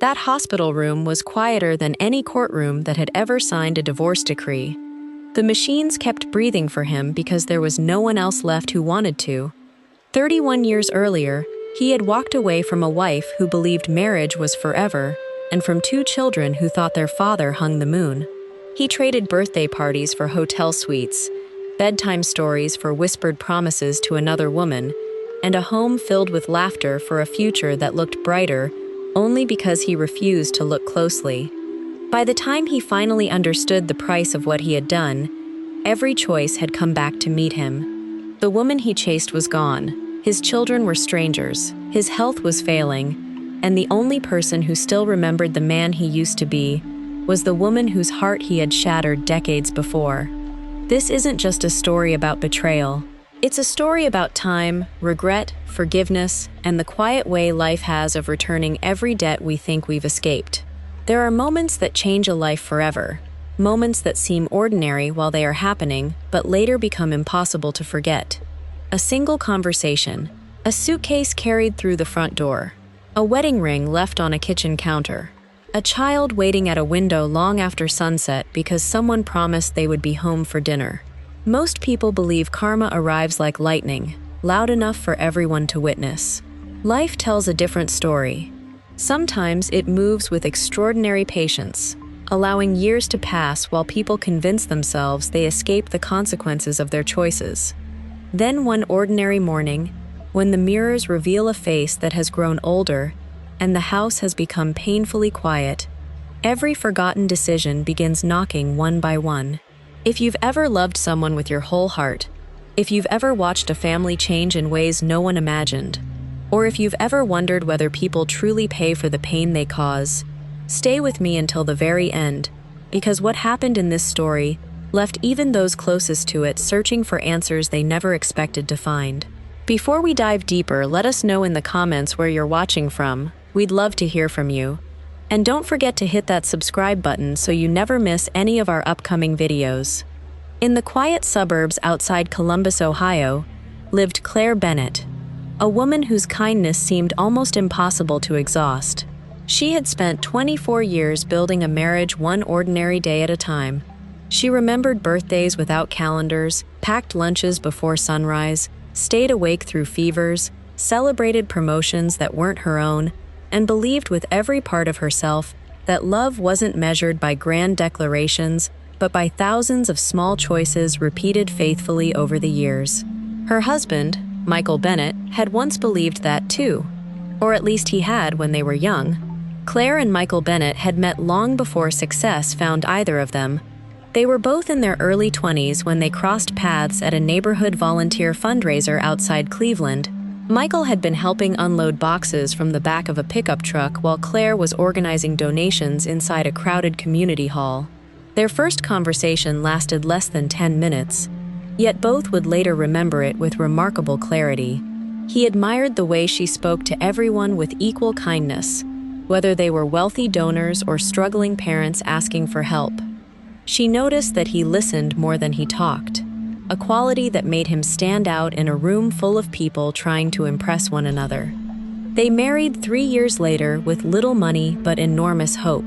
That hospital room was quieter than any courtroom that had ever signed a divorce decree. The machines kept breathing for him because there was no one else left who wanted to. 31 years earlier, he had walked away from a wife who believed marriage was forever, and from 2 children who thought their father hung the moon. He traded birthday parties for hotel suites, bedtime stories for whispered promises to another woman, and a home filled with laughter for a future that looked brighter only because he refused to look closely. By the time he finally understood the price of what he had done, every choice had come back to meet him. The woman he chased was gone, his children were strangers, his health was failing, and the only person who still remembered the man he used to be was the woman whose heart he had shattered decades before. This isn't just a story about betrayal. It's a story about time, regret, forgiveness, and the quiet way life has of returning every debt we think we've escaped. There are moments that change a life forever, moments that seem ordinary while they are happening, but later become impossible to forget. A single conversation, a suitcase carried through the front door, a wedding ring left on a kitchen counter, a child waiting at a window long after sunset because someone promised they would be home for dinner. Most people believe karma arrives like lightning, loud enough for everyone to witness. Life tells a different story. Sometimes it moves with extraordinary patience, allowing years to pass while people convince themselves they escaped the consequences of their choices. Then one ordinary morning, when the mirrors reveal a face that has grown older and the house has become painfully quiet, every forgotten decision begins knocking one by one. If you've ever loved someone with your whole heart, if you've ever watched a family change in ways no one imagined, or if you've ever wondered whether people truly pay for the pain they cause, stay with me until the very end, because what happened in this story left even those closest to it searching for answers they never expected to find. Before we dive deeper, let us know in the comments where you're watching from. We'd love to hear from you. And don't forget to hit that subscribe button so you never miss any of our upcoming videos. In the quiet suburbs outside Columbus, Ohio, lived Claire Bennett, a woman whose kindness seemed almost impossible to exhaust. She had spent 24 years building a marriage one ordinary day at a time. She remembered birthdays without calendars, packed lunches before sunrise, stayed awake through fevers, celebrated promotions that weren't her own, and believed with every part of herself that love wasn't measured by grand declarations, but by thousands of small choices repeated faithfully over the years. Her husband, Michael Bennett, had once believed that too, or at least he had when they were young. Claire and Michael Bennett had met long before success found either of them. They were both in their early 20s when they crossed paths at a neighborhood volunteer fundraiser outside Cleveland. Michael had been helping unload boxes from the back of a pickup truck while Claire was organizing donations inside a crowded community hall. Their first conversation lasted less than 10 minutes, yet both would later remember it with remarkable clarity. He admired the way she spoke to everyone with equal kindness, whether they were wealthy donors or struggling parents asking for help. She noticed that he listened more than he talked, a quality that made him stand out in a room full of people trying to impress one another. They married 3 years later with little money but enormous hope.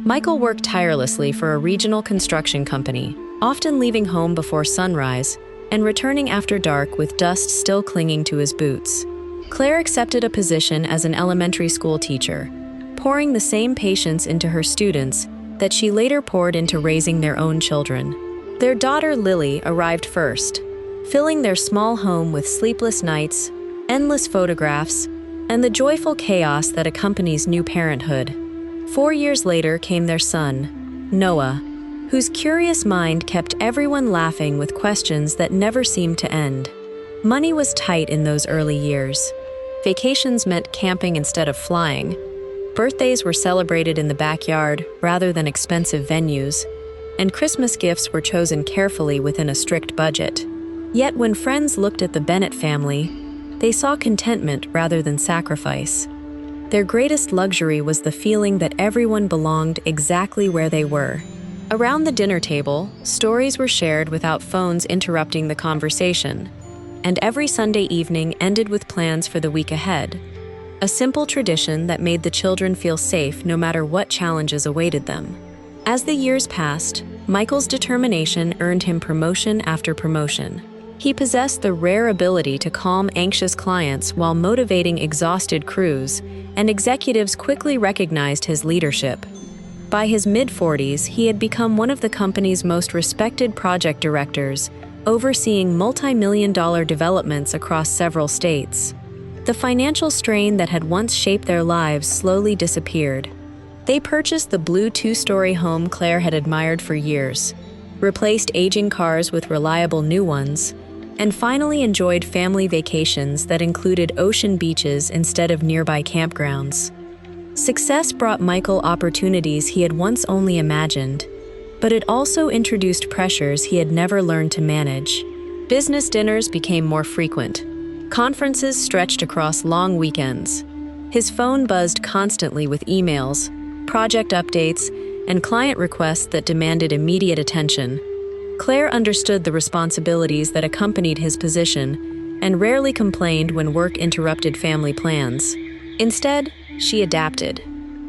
Michael worked tirelessly for a regional construction company, often leaving home before sunrise and returning after dark with dust still clinging to his boots. Claire accepted a position as an elementary school teacher, pouring the same patience into her students that she later poured into raising their own children. Their daughter Lily arrived first, filling their small home with sleepless nights, endless photographs, and the joyful chaos that accompanies new parenthood. 4 years later came their son, Noah, whose curious mind kept everyone laughing with questions that never seemed to end. Money was tight in those early years. Vacations meant camping instead of flying. Birthdays were celebrated in the backyard rather than expensive venues, and Christmas gifts were chosen carefully within a strict budget. Yet when friends looked at the Bennett family, they saw contentment rather than sacrifice. Their greatest luxury was the feeling that everyone belonged exactly where they were. Around the dinner table, stories were shared without phones interrupting the conversation, and every Sunday evening ended with plans for the week ahead. a simple tradition that made the children feel safe no matter what challenges awaited them. As the years passed, Michael's determination earned him promotion after promotion. He possessed the rare ability to calm anxious clients while motivating exhausted crews, and executives quickly recognized his leadership. By his mid-40s, he had become one of the company's most respected project directors, overseeing multi-million-dollar developments across several states. The financial strain that had once shaped their lives slowly disappeared. They purchased the blue two-story home Claire had admired for years, replaced aging cars with reliable new ones, and finally enjoyed family vacations that included ocean beaches instead of nearby campgrounds. Success brought Michael opportunities he had once only imagined, but it also introduced pressures he had never learned to manage. Business dinners became more frequent. Conferences stretched across long weekends. His phone buzzed constantly with emails, project updates, and client requests that demanded immediate attention. Claire understood the responsibilities that accompanied his position and rarely complained when work interrupted family plans. Instead, she adapted.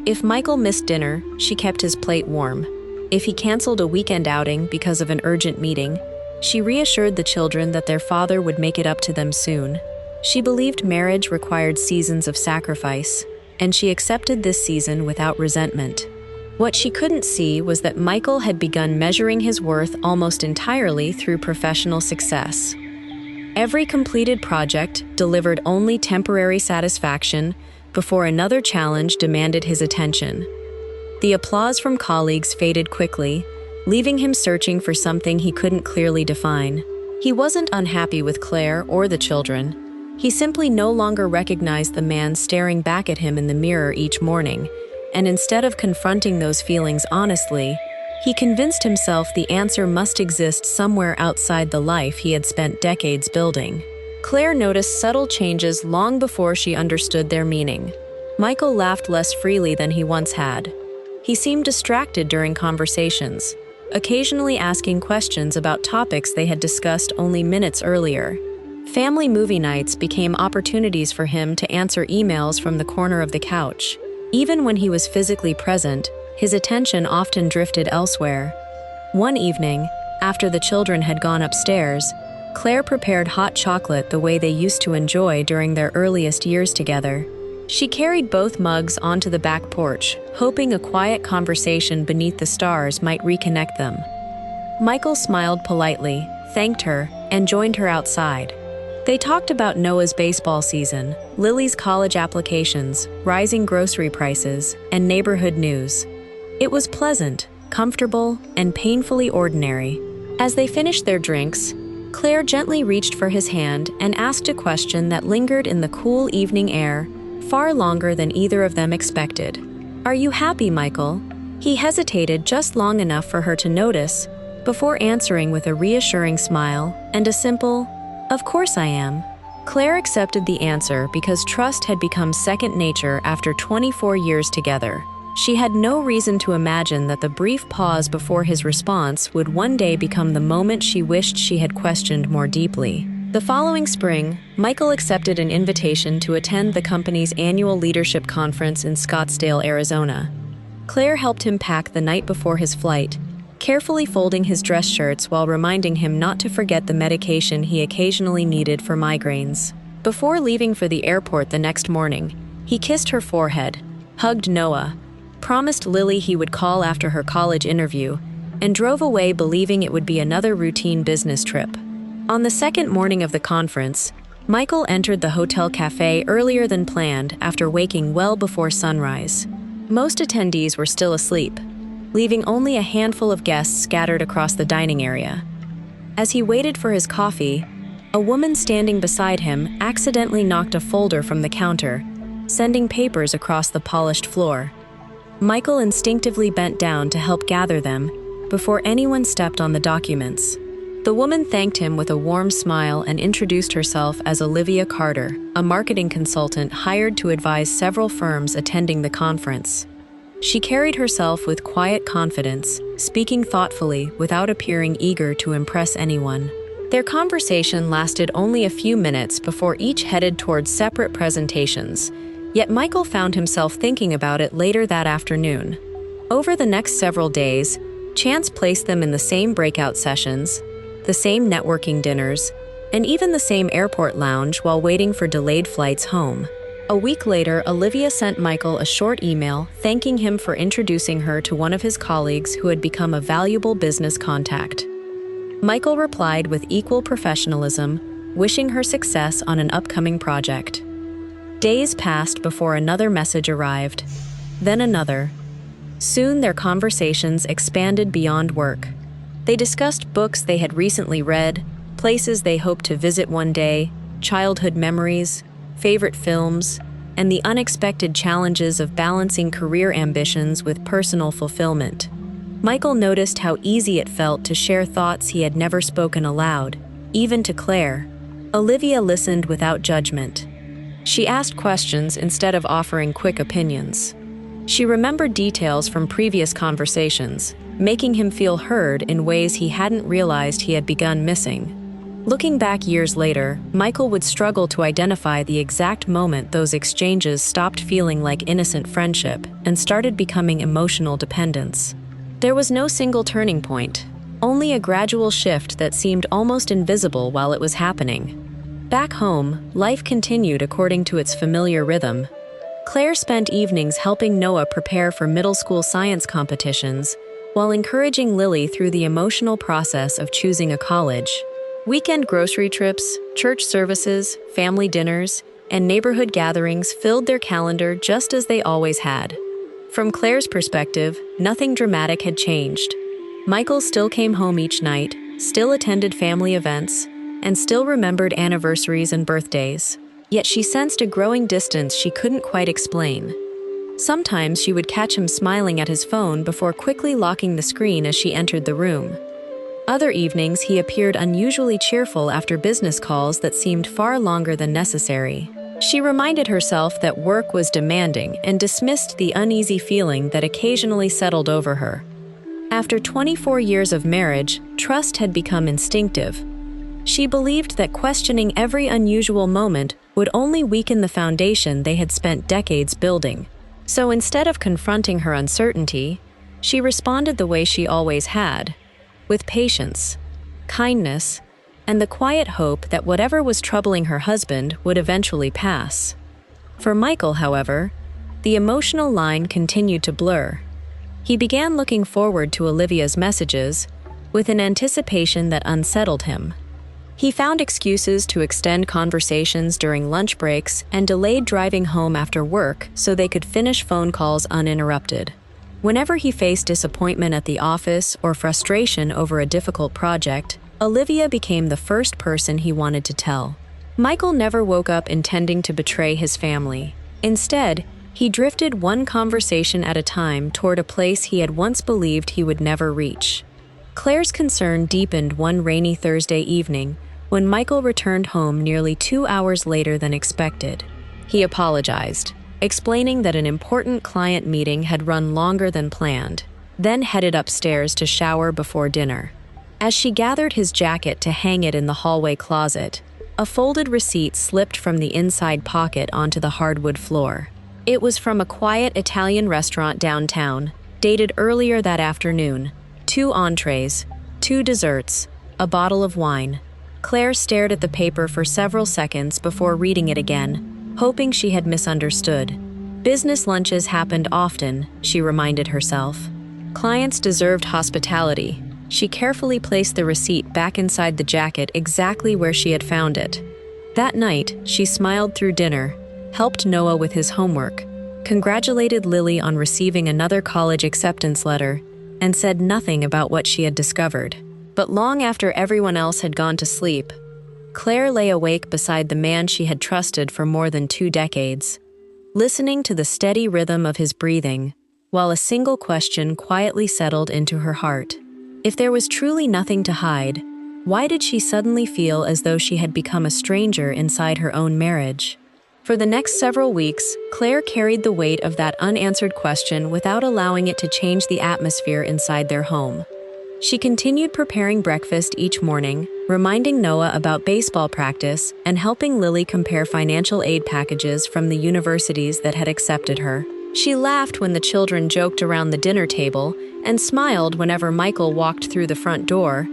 If Michael missed dinner, she kept his plate warm. If he canceled a weekend outing because of an urgent meeting, she reassured the children that their father would make it up to them soon. She believed marriage required seasons of sacrifice, and she accepted this season without resentment. What she couldn't see was that Michael had begun measuring his worth almost entirely through professional success. Every completed project delivered only temporary satisfaction before another challenge demanded his attention. The applause from colleagues faded quickly, leaving him searching for something he couldn't clearly define. He wasn't unhappy with Claire or the children. He simply no longer recognized the man staring back at him in the mirror each morning, and instead of confronting those feelings honestly, he convinced himself the answer must exist somewhere outside the life he had spent decades building. Claire noticed subtle changes long before she understood their meaning. Michael laughed less freely than he once had. He seemed distracted during conversations, occasionally asking questions about topics they had discussed only minutes earlier. Family movie nights became opportunities for him to answer emails from the corner of the couch. Even when he was physically present, his attention often drifted elsewhere. One evening, after the children had gone upstairs, Claire prepared hot chocolate the way they used to enjoy during their earliest years together. She carried both mugs onto the back porch, hoping a quiet conversation beneath the stars might reconnect them. Michael smiled politely, thanked her, and joined her outside. They talked about Noah's baseball season, Lily's college applications, rising grocery prices, and neighborhood news. It was pleasant, comfortable, and painfully ordinary. As they finished their drinks, Claire gently reached for his hand and asked a question that lingered in the cool evening air far longer than either of them expected. "Are you happy, Michael?" He hesitated just long enough for her to notice, before answering with a reassuring smile and a simple, "Of course I am." Claire accepted the answer because trust had become second nature after 24 years together. She had no reason to imagine that the brief pause before his response would one day become the moment she wished she had questioned more deeply. The following spring, Michael accepted an invitation to attend the company's annual leadership conference in Scottsdale, Arizona. Claire helped him pack the night before his flight, carefully folding his dress shirts while reminding him not to forget the medication he occasionally needed for migraines. Before leaving for the airport the next morning, he kissed her forehead, hugged Noah, promised Lily he would call after her college interview, and drove away believing it would be another routine business trip. On the second morning of the conference, Michael entered the hotel cafe earlier than planned after waking well before sunrise. Most attendees were still asleep, leaving only a handful of guests scattered across the dining area. As he waited for his coffee, a woman standing beside him accidentally knocked a folder from the counter, sending papers across the polished floor. Michael instinctively bent down to help gather them before anyone stepped on the documents. The woman thanked him with a warm smile and introduced herself as Olivia Carter, a marketing consultant hired to advise several firms attending the conference. She carried herself with quiet confidence, speaking thoughtfully without appearing eager to impress anyone. Their conversation lasted only a few minutes before each headed towards separate presentations, Yet Michael found himself thinking about it later that afternoon. Over the next several days, chance placed them in the same breakout sessions, the same networking dinners, and even the same airport lounge while waiting for delayed flights home. A week later, Olivia sent Michael a short email thanking him for introducing her to one of his colleagues who had become a valuable business contact. Michael replied with equal professionalism, wishing her success on an upcoming project. Days passed before another message arrived, then another. Soon their conversations expanded beyond work. They discussed books they had recently read, places they hoped to visit one day, childhood memories, favorite films, and the unexpected challenges of balancing career ambitions with personal fulfillment. Michael noticed how easy it felt to share thoughts he had never spoken aloud, even to Claire. Olivia listened without judgment. She asked questions instead of offering quick opinions. She remembered details from previous conversations, making him feel heard in ways he hadn't realized he had begun missing. Looking back years later, Michael would struggle to identify the exact moment those exchanges stopped feeling like innocent friendship and started becoming emotional dependence. There was no single turning point, only a gradual shift that seemed almost invisible while it was happening. Back home, life continued according to its familiar rhythm. Claire spent evenings helping Noah prepare for middle school science competitions, while encouraging Lily through the emotional process of choosing a college. Weekend grocery trips, church services, family dinners, and neighborhood gatherings filled their calendar just as they always had. From Claire's perspective, nothing dramatic had changed. Michael still came home each night, still attended family events, and still remembered anniversaries and birthdays. Yet she sensed a growing distance she couldn't quite explain. Sometimes she would catch him smiling at his phone before quickly locking the screen as she entered the room. Other evenings, he appeared unusually cheerful after business calls that seemed far longer than necessary. She reminded herself that work was demanding and dismissed the uneasy feeling that occasionally settled over her. After 24 years of marriage, trust had become instinctive. She believed that questioning every unusual moment would only weaken the foundation they had spent decades building. So instead of confronting her uncertainty, she responded the way she always had, with patience, kindness, and the quiet hope that whatever was troubling her husband would eventually pass. For Michael, however, the emotional line continued to blur. He began looking forward to Olivia's messages with an anticipation that unsettled him. He found excuses to extend conversations during lunch breaks and delayed driving home after work so they could finish phone calls uninterrupted. Whenever he faced disappointment at the office or frustration over a difficult project, Olivia became the first person he wanted to tell. Michael never woke up intending to betray his family. Instead, he drifted one conversation at a time toward a place he had once believed he would never reach. Claire's concern deepened one rainy Thursday evening when Michael returned home nearly 2 hours later than expected. He apologized, explaining that an important client meeting had run longer than planned, then headed upstairs to shower before dinner. As she gathered his jacket to hang it in the hallway closet, a folded receipt slipped from the inside pocket onto the hardwood floor. It was from a quiet Italian restaurant downtown, dated earlier that afternoon. 2 entrees, 2 desserts, a bottle of wine. Claire stared at the paper for several seconds before reading it again, hoping she had misunderstood. Business lunches happened often, she reminded herself. Clients deserved hospitality. She carefully placed the receipt back inside the jacket exactly where she had found it. That night, she smiled through dinner, helped Noah with his homework, congratulated Lily on receiving another college acceptance letter, and said nothing about what she had discovered. But long after everyone else had gone to sleep, Claire lay awake beside the man she had trusted for more than 2 decades, listening to the steady rhythm of his breathing, while a single question quietly settled into her heart. If there was truly nothing to hide, why did she suddenly feel as though she had become a stranger inside her own marriage? For the next several weeks, Claire carried the weight of that unanswered question without allowing it to change the atmosphere inside their home. She continued preparing breakfast each morning, reminding Noah about baseball practice and helping Lily compare financial aid packages from the universities that had accepted her. She laughed when the children joked around the dinner table and smiled whenever Michael walked through the front door,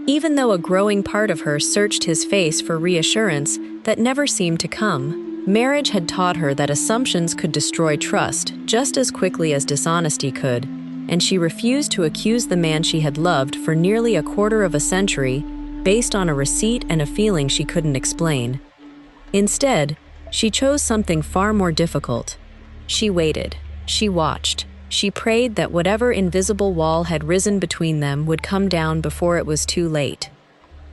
even though a growing part of her searched his face for reassurance that never seemed to come. Marriage had taught her that assumptions could destroy trust just as quickly as dishonesty could, and she refused to accuse the man she had loved for nearly a quarter of a century based on a receipt and a feeling she couldn't explain. Instead, she chose something far more difficult. She waited. She watched. She prayed that whatever invisible wall had risen between them would come down before it was too late.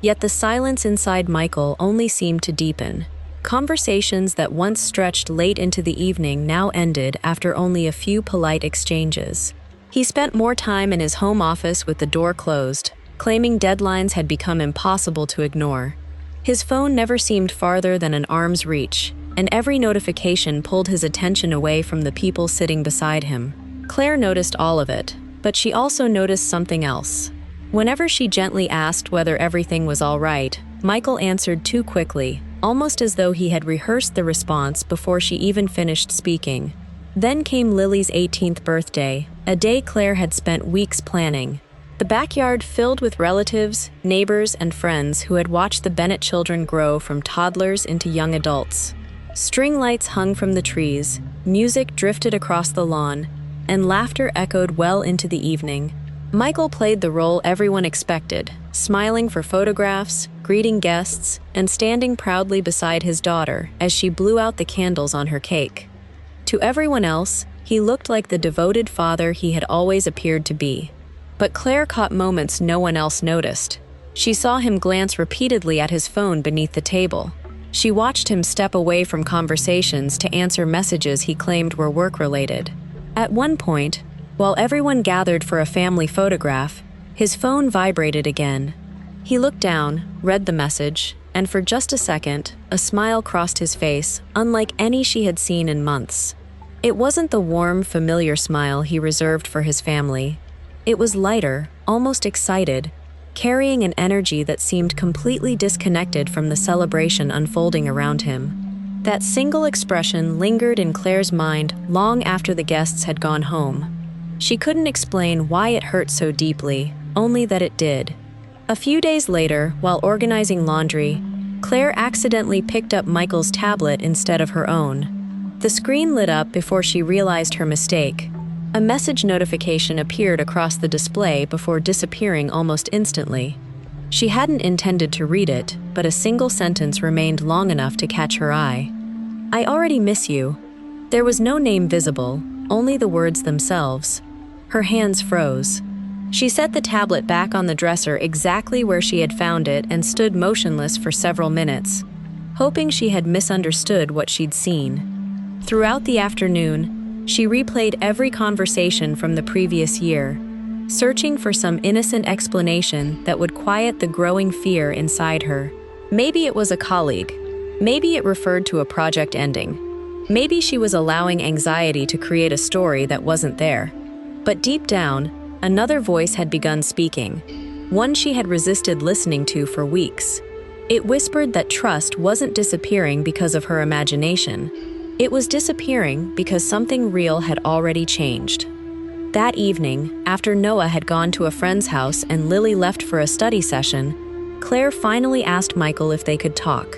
Yet the silence inside Michael only seemed to deepen. Conversations that once stretched late into the evening now ended after only a few polite exchanges. He spent more time in his home office with the door closed, claiming deadlines had become impossible to ignore. His phone never seemed farther than an arm's reach, and every notification pulled his attention away from the people sitting beside him. Claire noticed all of it, but she also noticed something else. Whenever she gently asked whether everything was all right, Michael answered too quickly, almost as though he had rehearsed the response before she even finished speaking. Then came Lily's 18th birthday, a day Claire had spent weeks planning. The backyard filled with relatives, neighbors, and friends who had watched the Bennett children grow from toddlers into young adults. String lights hung from the trees, music drifted across the lawn, and laughter echoed well into the evening. Michael played the role everyone expected, smiling for photographs, greeting guests, and standing proudly beside his daughter as she blew out the candles on her cake. To everyone else, he looked like the devoted father he had always appeared to be. But Claire caught moments no one else noticed. She saw him glance repeatedly at his phone beneath the table. She watched him step away from conversations to answer messages he claimed were work-related. At one point, while everyone gathered for a family photograph, his phone vibrated again. He looked down, read the message, and for just a second, a smile crossed his face, unlike any she had seen in months. It wasn't the warm, familiar smile he reserved for his family. It was lighter, almost excited, carrying an energy that seemed completely disconnected from the celebration unfolding around him. That single expression lingered in Claire's mind long after the guests had gone home. She couldn't explain why it hurt so deeply, only that it did. A few days later, while organizing laundry, Claire accidentally picked up Michael's tablet instead of her own. The screen lit up before she realized her mistake. A message notification appeared across the display before disappearing almost instantly. She hadn't intended to read it, but a single sentence remained long enough to catch her eye. "I already miss you." There was no name visible, only the words themselves. Her hands froze. She set the tablet back on the dresser exactly where she had found it and stood motionless for several minutes, hoping she had misunderstood what she'd seen. Throughout the afternoon, she replayed every conversation from the previous year, searching for some innocent explanation that would quiet the growing fear inside her. Maybe it was a colleague. Maybe it referred to a project ending. Maybe she was allowing anxiety to create a story that wasn't there. But deep down, another voice had begun speaking, one she had resisted listening to for weeks. It whispered that trust wasn't disappearing because of her imagination. It was disappearing because something real had already changed. That evening, after Noah had gone to a friend's house and Lily left for a study session, Claire finally asked Michael if they could talk.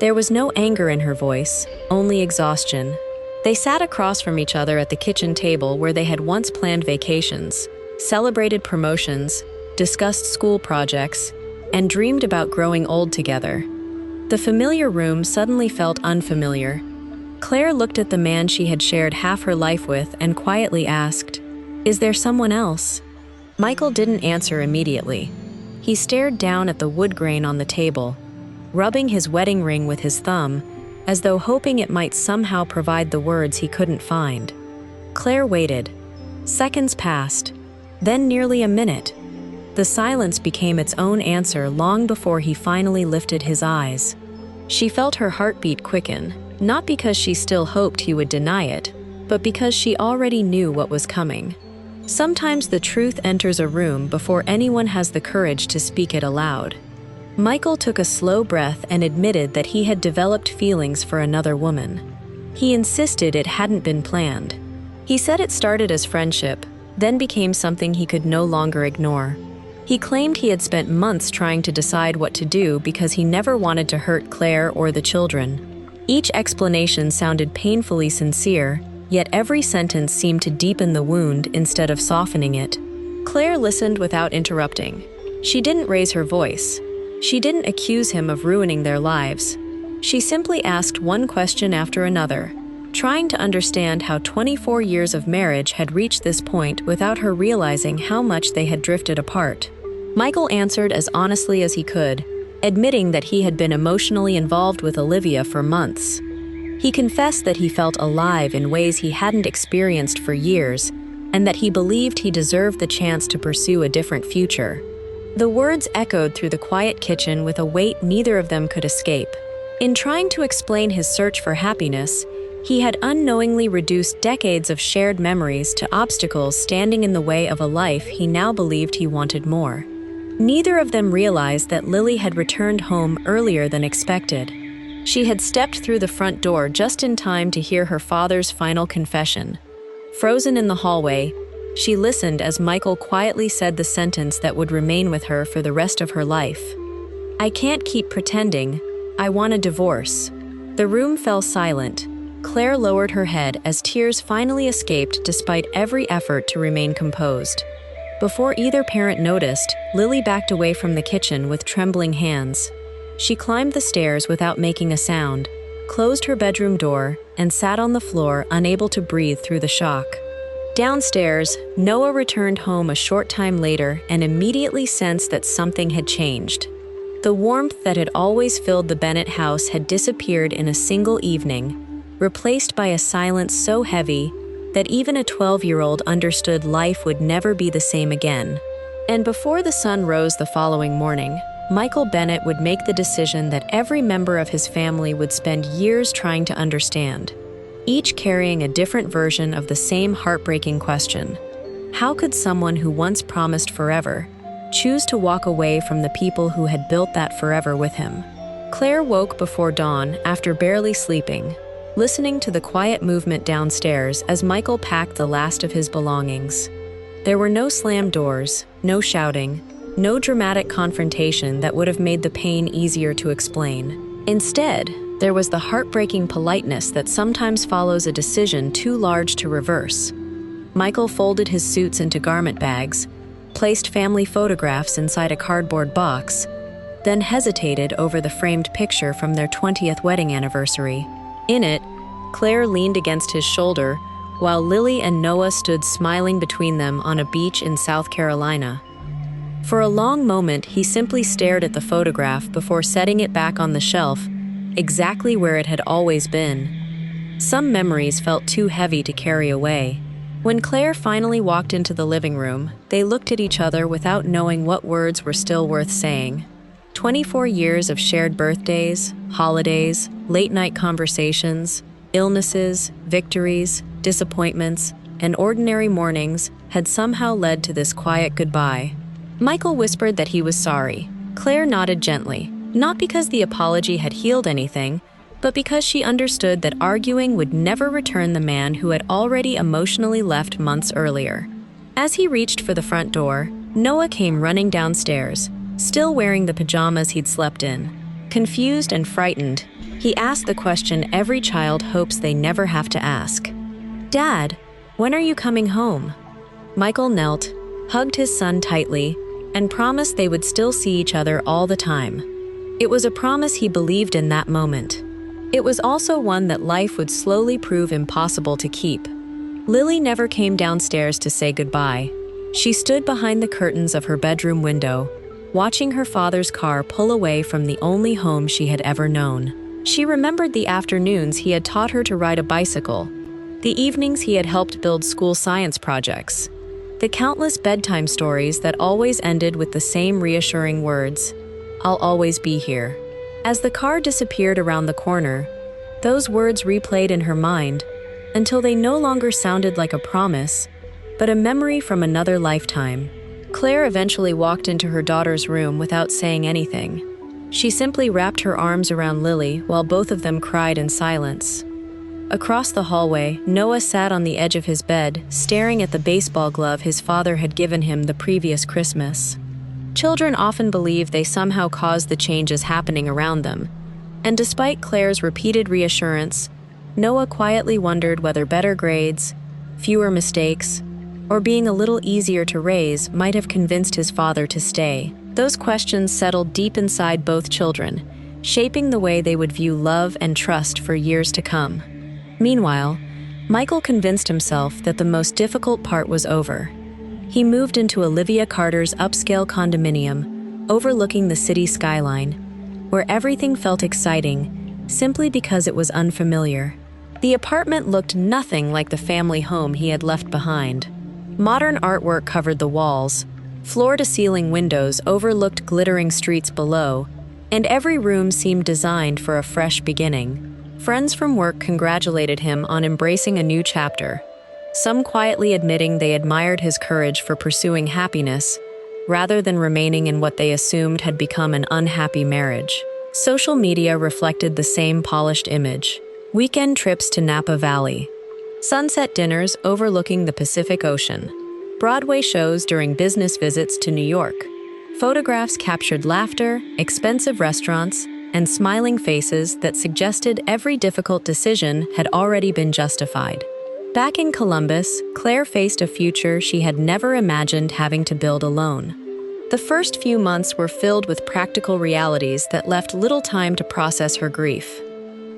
There was no anger in her voice, only exhaustion. They sat across from each other at the kitchen table where they had once planned vacations, celebrated promotions, discussed school projects, and dreamed about growing old together. The familiar room suddenly felt unfamiliar. Claire looked at the man she had shared half her life with and quietly asked, "Is there someone else?" Michael didn't answer immediately. He stared down at the wood grain on the table, rubbing his wedding ring with his thumb, as though hoping it might somehow provide the words he couldn't find. Claire waited. Seconds passed, then nearly a minute. The silence became its own answer long before he finally lifted his eyes. She felt her heartbeat quicken, not because she still hoped he would deny it, but because she already knew what was coming. Sometimes the truth enters a room before anyone has the courage to speak it aloud. Michael took a slow breath and admitted that he had developed feelings for another woman. He insisted it hadn't been planned. He said it started as friendship, then became something he could no longer ignore. He claimed he had spent months trying to decide what to do because he never wanted to hurt Claire or the children. Each explanation sounded painfully sincere, yet every sentence seemed to deepen the wound instead of softening it. Claire listened without interrupting. She didn't raise her voice. She didn't accuse him of ruining their lives. She simply asked one question after another, trying to understand how 24 years of marriage had reached this point without her realizing how much they had drifted apart. Michael answered as honestly as he could, admitting that he had been emotionally involved with Olivia for months. He confessed that he felt alive in ways he hadn't experienced for years, and that he believed he deserved the chance to pursue a different future. The words echoed through the quiet kitchen with a weight neither of them could escape. In trying to explain his search for happiness, he had unknowingly reduced decades of shared memories to obstacles standing in the way of a life he now believed he wanted more. Neither of them realized that Lily had returned home earlier than expected. She had stepped through the front door just in time to hear her father's final confession. Frozen in the hallway, she listened as Michael quietly said the sentence that would remain with her for the rest of her life. "I can't keep pretending. I want a divorce." The room fell silent. Claire lowered her head as tears finally escaped despite every effort to remain composed. Before either parent noticed, Lily backed away from the kitchen with trembling hands. She climbed the stairs without making a sound, closed her bedroom door, and sat on the floor, unable to breathe through the shock. Downstairs, Noah returned home a short time later and immediately sensed that something had changed. The warmth that had always filled the Bennett house had disappeared in a single evening, replaced by a silence so heavy that even a 12-year-old understood life would never be the same again. And before the sun rose the following morning, Michael Bennett would make the decision that every member of his family would spend years trying to understand, each carrying a different version of the same heartbreaking question. How could someone who once promised forever choose to walk away from the people who had built that forever with him? Claire woke before dawn after barely sleeping, listening to the quiet movement downstairs as Michael packed the last of his belongings. There were no slammed doors, no shouting, no dramatic confrontation that would have made the pain easier to explain. Instead, there was the heartbreaking politeness that sometimes follows a decision too large to reverse. Michael folded his suits into garment bags, placed family photographs inside a cardboard box, then hesitated over the framed picture from their 20th wedding anniversary. In it, Claire leaned against his shoulder, while Lily and Noah stood smiling between them on a beach in South Carolina. For a long moment, he simply stared at the photograph before setting it back on the shelf, exactly where it had always been. Some memories felt too heavy to carry away. When Claire finally walked into the living room, they looked at each other without knowing what words were still worth saying. 24 years of shared birthdays, holidays, late-night conversations, illnesses, victories, disappointments, and ordinary mornings had somehow led to this quiet goodbye. Michael whispered that he was sorry. Claire nodded gently, not because the apology had healed anything, but because she understood that arguing would never return the man who had already emotionally left months earlier. As he reached for the front door, Noah came running downstairs, still wearing the pajamas he'd slept in. Confused and frightened, he asked the question every child hopes they never have to ask. "Dad, when are you coming home?" Michael knelt, hugged his son tightly, and promised they would still see each other all the time. It was a promise he believed in that moment. It was also one that life would slowly prove impossible to keep. Lily never came downstairs to say goodbye. She stood behind the curtains of her bedroom window, watching her father's car pull away from the only home she had ever known. She remembered the afternoons he had taught her to ride a bicycle, the evenings he had helped build school science projects, the countless bedtime stories that always ended with the same reassuring words, "I'll always be here." As the car disappeared around the corner, those words replayed in her mind until they no longer sounded like a promise, but a memory from another lifetime. Claire eventually walked into her daughter's room without saying anything. She simply wrapped her arms around Lily while both of them cried in silence. Across the hallway, Noah sat on the edge of his bed, staring at the baseball glove his father had given him the previous Christmas. Children often believe they somehow caused the changes happening around them, and despite Claire's repeated reassurance, Noah quietly wondered whether better grades, fewer mistakes, or being a little easier to raise might have convinced his father to stay. Those questions settled deep inside both children, shaping the way they would view love and trust for years to come. Meanwhile, Michael convinced himself that the most difficult part was over. He moved into Olivia Carter's upscale condominium, overlooking the city skyline, where everything felt exciting simply because it was unfamiliar. The apartment looked nothing like the family home he had left behind. Modern artwork covered the walls, floor-to-ceiling windows overlooked glittering streets below, and every room seemed designed for a fresh beginning. Friends from work congratulated him on embracing a new chapter, some quietly admitting they admired his courage for pursuing happiness, rather than remaining in what they assumed had become an unhappy marriage. Social media reflected the same polished image: weekend trips to Napa Valley, sunset dinners overlooking the Pacific Ocean, Broadway shows during business visits to New York. Photographs captured laughter, expensive restaurants, and smiling faces that suggested every difficult decision had already been justified. Back in Columbus, Claire faced a future she had never imagined having to build alone. The first few months were filled with practical realities that left little time to process her grief.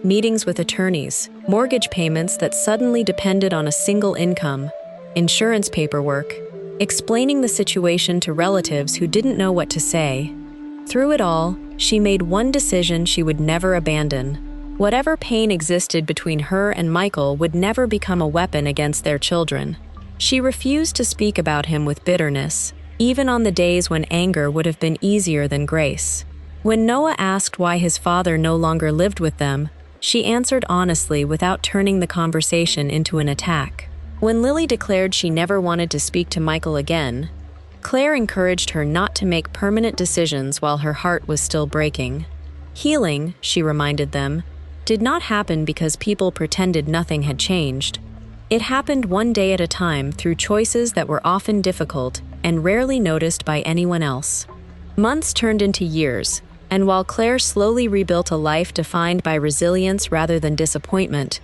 Meetings with attorneys, mortgage payments that suddenly depended on a single income, insurance paperwork, explaining the situation to relatives who didn't know what to say. Through it all, she made one decision she would never abandon. Whatever pain existed between her and Michael would never become a weapon against their children. She refused to speak about him with bitterness, even on the days when anger would have been easier than grace. When Noah asked why his father no longer lived with them, she answered honestly without turning the conversation into an attack. When Lily declared she never wanted to speak to Michael again, Claire encouraged her not to make permanent decisions while her heart was still breaking. Healing, she reminded them, did not happen because people pretended nothing had changed. It happened one day at a time through choices that were often difficult and rarely noticed by anyone else. Months turned into years, and while Claire slowly rebuilt a life defined by resilience rather than disappointment,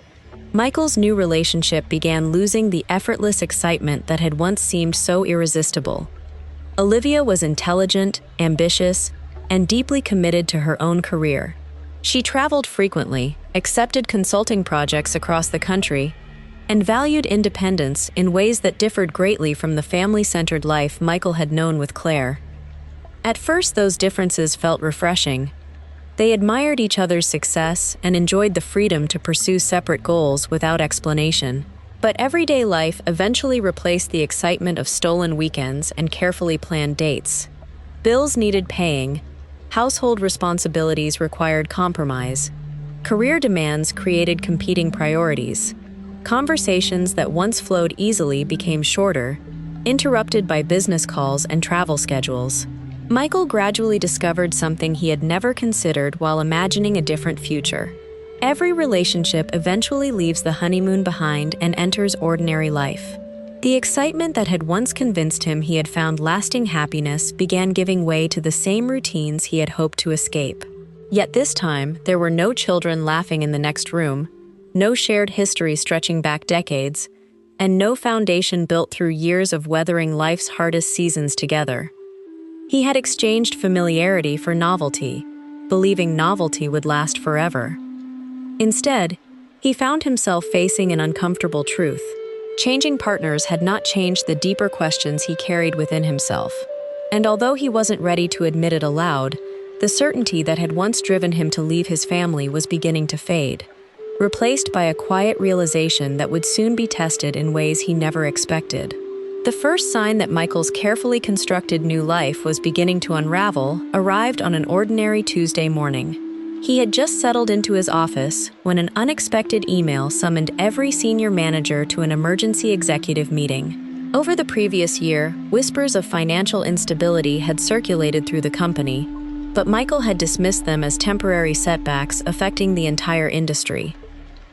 Michael's new relationship began losing the effortless excitement that had once seemed so irresistible. Olivia was intelligent, ambitious, and deeply committed to her own career. She traveled frequently, accepted consulting projects across the country, and valued independence in ways that differed greatly from the family-centered life Michael had known with Claire. At first, those differences felt refreshing. They admired each other's success and enjoyed the freedom to pursue separate goals without explanation. But everyday life eventually replaced the excitement of stolen weekends and carefully planned dates. Bills needed paying, household responsibilities required compromise, career demands created competing priorities. Conversations that once flowed easily became shorter, interrupted by business calls and travel schedules. Michael gradually discovered something he had never considered while imagining a different future. Every relationship eventually leaves the honeymoon behind and enters ordinary life. The excitement that had once convinced him he had found lasting happiness began giving way to the same routines he had hoped to escape. Yet this time, there were no children laughing in the next room, no shared history stretching back decades, and no foundation built through years of weathering life's hardest seasons together. He had exchanged familiarity for novelty, believing novelty would last forever. Instead, he found himself facing an uncomfortable truth. Changing partners had not changed the deeper questions he carried within himself. And although he wasn't ready to admit it aloud, the certainty that had once driven him to leave his family was beginning to fade, replaced by a quiet realization that would soon be tested in ways he never expected. The first sign that Michael's carefully constructed new life was beginning to unravel arrived on an ordinary Tuesday morning. He had just settled into his office when an unexpected email summoned every senior manager to an emergency executive meeting. Over the previous year, whispers of financial instability had circulated through the company, but Michael had dismissed them as temporary setbacks affecting the entire industry.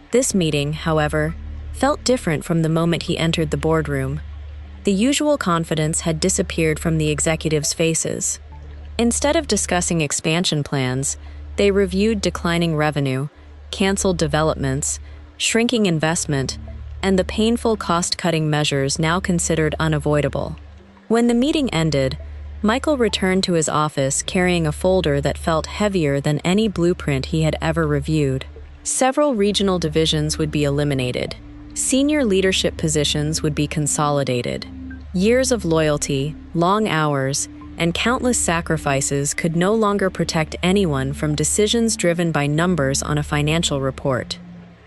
This meeting, however, felt different from the moment he entered the boardroom. The usual confidence had disappeared from the executives' faces. Instead of discussing expansion plans, they reviewed declining revenue, canceled developments, shrinking investment, and the painful cost-cutting measures now considered unavoidable. When the meeting ended, Michael returned to his office carrying a folder that felt heavier than any blueprint he had ever reviewed. Several regional divisions would be eliminated. Senior leadership positions would be consolidated. Years of loyalty, long hours, and countless sacrifices could no longer protect anyone from decisions driven by numbers on a financial report.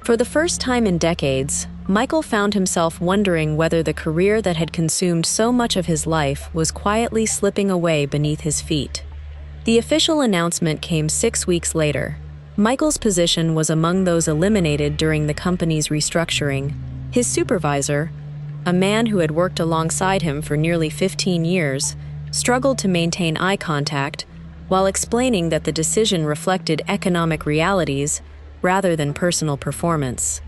For the first time in decades, Michael found himself wondering whether the career that had consumed so much of his life was quietly slipping away beneath his feet. The official announcement came 6 weeks later. Michael's position was among those eliminated during the company's restructuring. His supervisor, a man who had worked alongside him for nearly 15 years, struggled to maintain eye contact while explaining that the decision reflected economic realities rather than personal performance.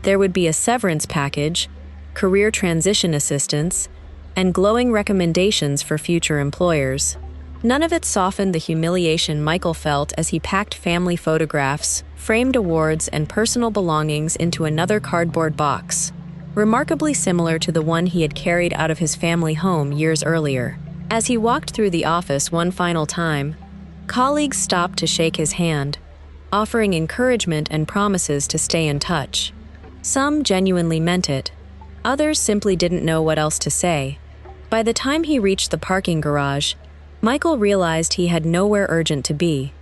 There would be a severance package, career transition assistance, and glowing recommendations for future employers. None of it softened the humiliation Michael felt as he packed family photographs, framed awards, and personal belongings into another cardboard box, remarkably similar to the one he had carried out of his family home years earlier. As he walked through the office one final time, colleagues stopped to shake his hand, offering encouragement and promises to stay in touch. Some genuinely meant it. Others simply didn't know what else to say. By the time he reached the parking garage, Michael realized he had nowhere urgent to be.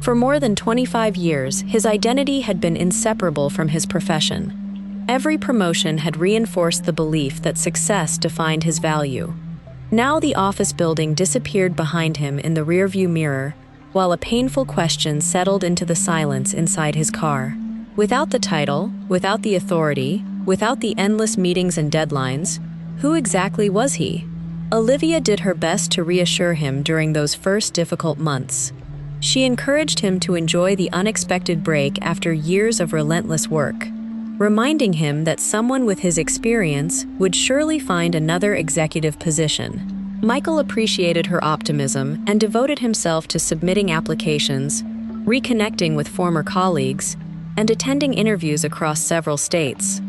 For more than 25 years, his identity had been inseparable from his profession. Every promotion had reinforced the belief that success defined his value. Now the office building disappeared behind him in the rearview mirror, while a painful question settled into the silence inside his car. Without the title, without the authority, without the endless meetings and deadlines, who exactly was he? Olivia did her best to reassure him during those first difficult months. She encouraged him to enjoy the unexpected break after years of relentless work, reminding him that someone with his experience would surely find another executive position. Michael appreciated her optimism and devoted himself to submitting applications, reconnecting with former colleagues, and attending interviews across several states.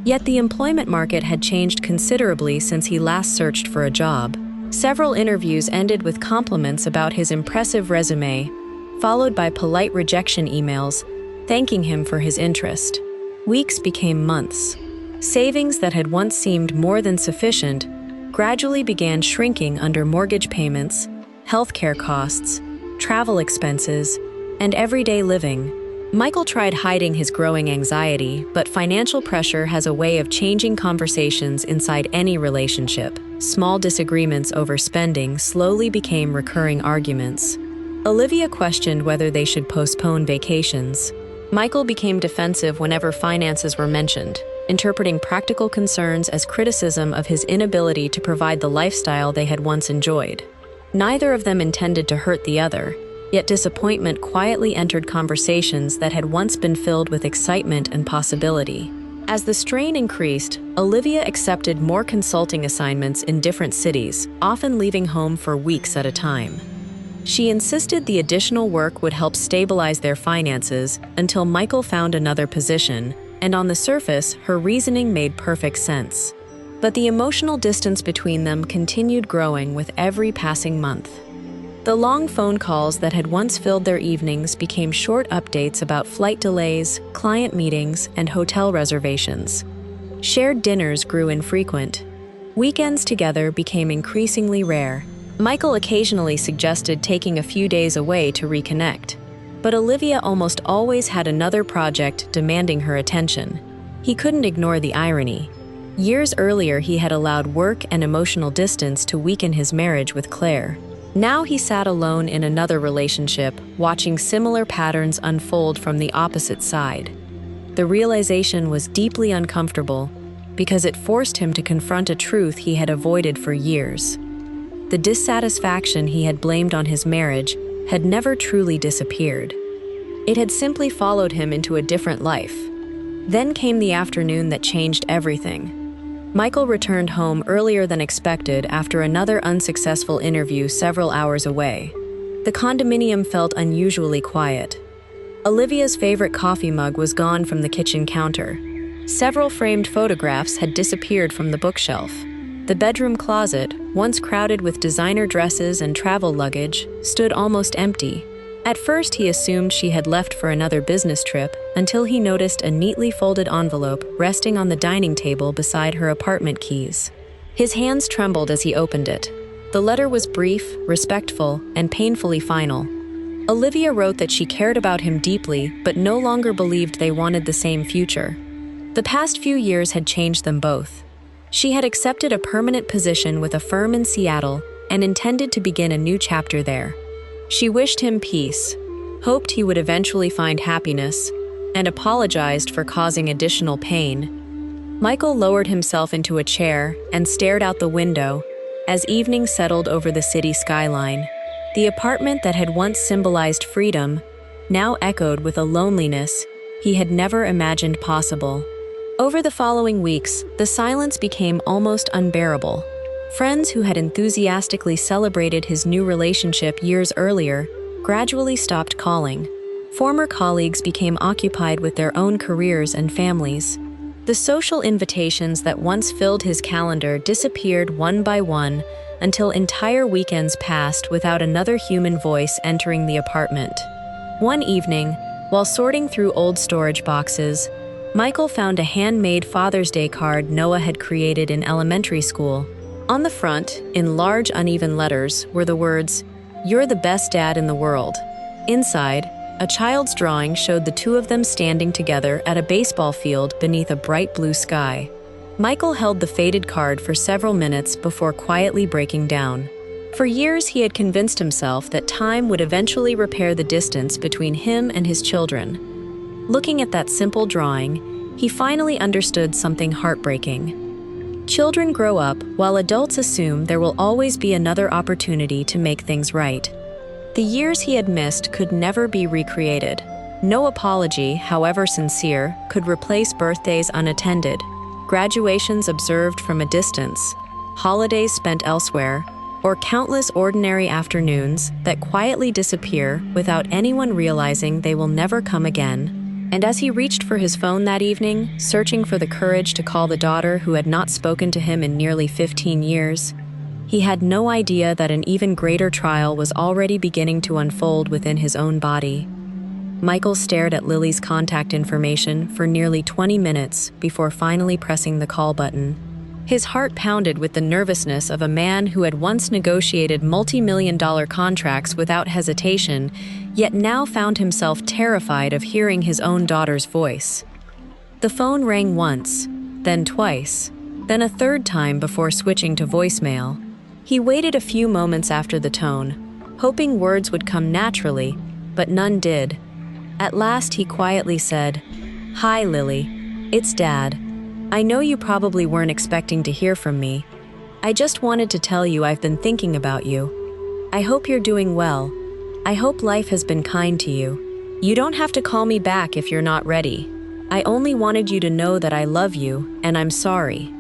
Yet the employment market had changed considerably since he last searched for a job. Several interviews ended with compliments about his impressive resume, followed by polite rejection emails thanking him for his interest. Weeks became months. Savings that had once seemed more than sufficient gradually began shrinking under mortgage payments, healthcare costs, travel expenses, and everyday living. Michael tried hiding his growing anxiety, but financial pressure has a way of changing conversations inside any relationship. Small disagreements over spending slowly became recurring arguments. Olivia questioned whether they should postpone vacations. Michael became defensive whenever finances were mentioned, interpreting practical concerns as criticism of his inability to provide the lifestyle they had once enjoyed. Neither of them intended to hurt the other, yet disappointment quietly entered conversations that had once been filled with excitement and possibility. As the strain increased, Olivia accepted more consulting assignments in different cities, often leaving home for weeks at a time. She insisted the additional work would help stabilize their finances until Michael found another position, and on the surface, her reasoning made perfect sense. But the emotional distance between them continued growing with every passing month. The long phone calls that had once filled their evenings became short updates about flight delays, client meetings, and hotel reservations. Shared dinners grew infrequent. Weekends together became increasingly rare. Michael occasionally suggested taking a few days away to reconnect, but Olivia almost always had another project demanding her attention. He couldn't ignore the irony. Years earlier, he had allowed work and emotional distance to weaken his marriage with Claire. Now he sat alone in another relationship, watching similar patterns unfold from the opposite side. The realization was deeply uncomfortable because it forced him to confront a truth he had avoided for years. The dissatisfaction he had blamed on his marriage had never truly disappeared. It had simply followed him into a different life. Then came the afternoon that changed everything. Michael returned home earlier than expected after another unsuccessful interview several hours away. The condominium felt unusually quiet. Olivia's favorite coffee mug was gone from the kitchen counter. Several framed photographs had disappeared from the bookshelf. The bedroom closet, once crowded with designer dresses and travel luggage, stood almost empty. At first, he assumed she had left for another business trip until he noticed a neatly folded envelope resting on the dining table beside her apartment keys. His hands trembled as he opened it. The letter was brief, respectful, and painfully final. Olivia wrote that she cared about him deeply but no longer believed they wanted the same future. The past few years had changed them both. She had accepted a permanent position with a firm in Seattle and intended to begin a new chapter there. She wished him peace, hoped he would eventually find happiness, and apologized for causing additional pain. Michael lowered himself into a chair and stared out the window as evening settled over the city skyline. The apartment that had once symbolized freedom now echoed with a loneliness he had never imagined possible. Over the following weeks, the silence became almost unbearable. Friends who had enthusiastically celebrated his new relationship years earlier gradually stopped calling. Former colleagues became occupied with their own careers and families. The social invitations that once filled his calendar disappeared one by one until entire weekends passed without another human voice entering the apartment. One evening, while sorting through old storage boxes, Michael found a handmade Father's Day card Noah had created in elementary school. On the front, in large uneven letters, were the words, "You're the best dad in the world." Inside, a child's drawing showed the two of them standing together at a baseball field beneath a bright blue sky. Michael held the faded card for several minutes before quietly breaking down. For years, he had convinced himself that time would eventually repair the distance between him and his children. Looking at that simple drawing, he finally understood something heartbreaking. Children grow up while adults assume there will always be another opportunity to make things right. The years he had missed could never be recreated. No apology, however sincere, could replace birthdays unattended, graduations observed from a distance, holidays spent elsewhere, or countless ordinary afternoons that quietly disappear without anyone realizing they will never come again. And as he reached for his phone that evening, searching for the courage to call the daughter who had not spoken to him in nearly 15 years, he had no idea that an even greater trial was already beginning to unfold within his own body. Michael stared at Lily's contact information for nearly 20 minutes before finally pressing the call button. His heart pounded with the nervousness of a man who had once negotiated multi-million-dollar contracts without hesitation, yet now found himself terrified of hearing his own daughter's voice. The phone rang once, then twice, then a third time before switching to voicemail. He waited a few moments after the tone, hoping words would come naturally, but none did. At last he quietly said, "Hi, Lily. It's Dad. I know you probably weren't expecting to hear from me. I just wanted to tell you I've been thinking about you. I hope you're doing well. I hope life has been kind to you. You don't have to call me back if you're not ready. I only wanted you to know that I love you, and I'm sorry."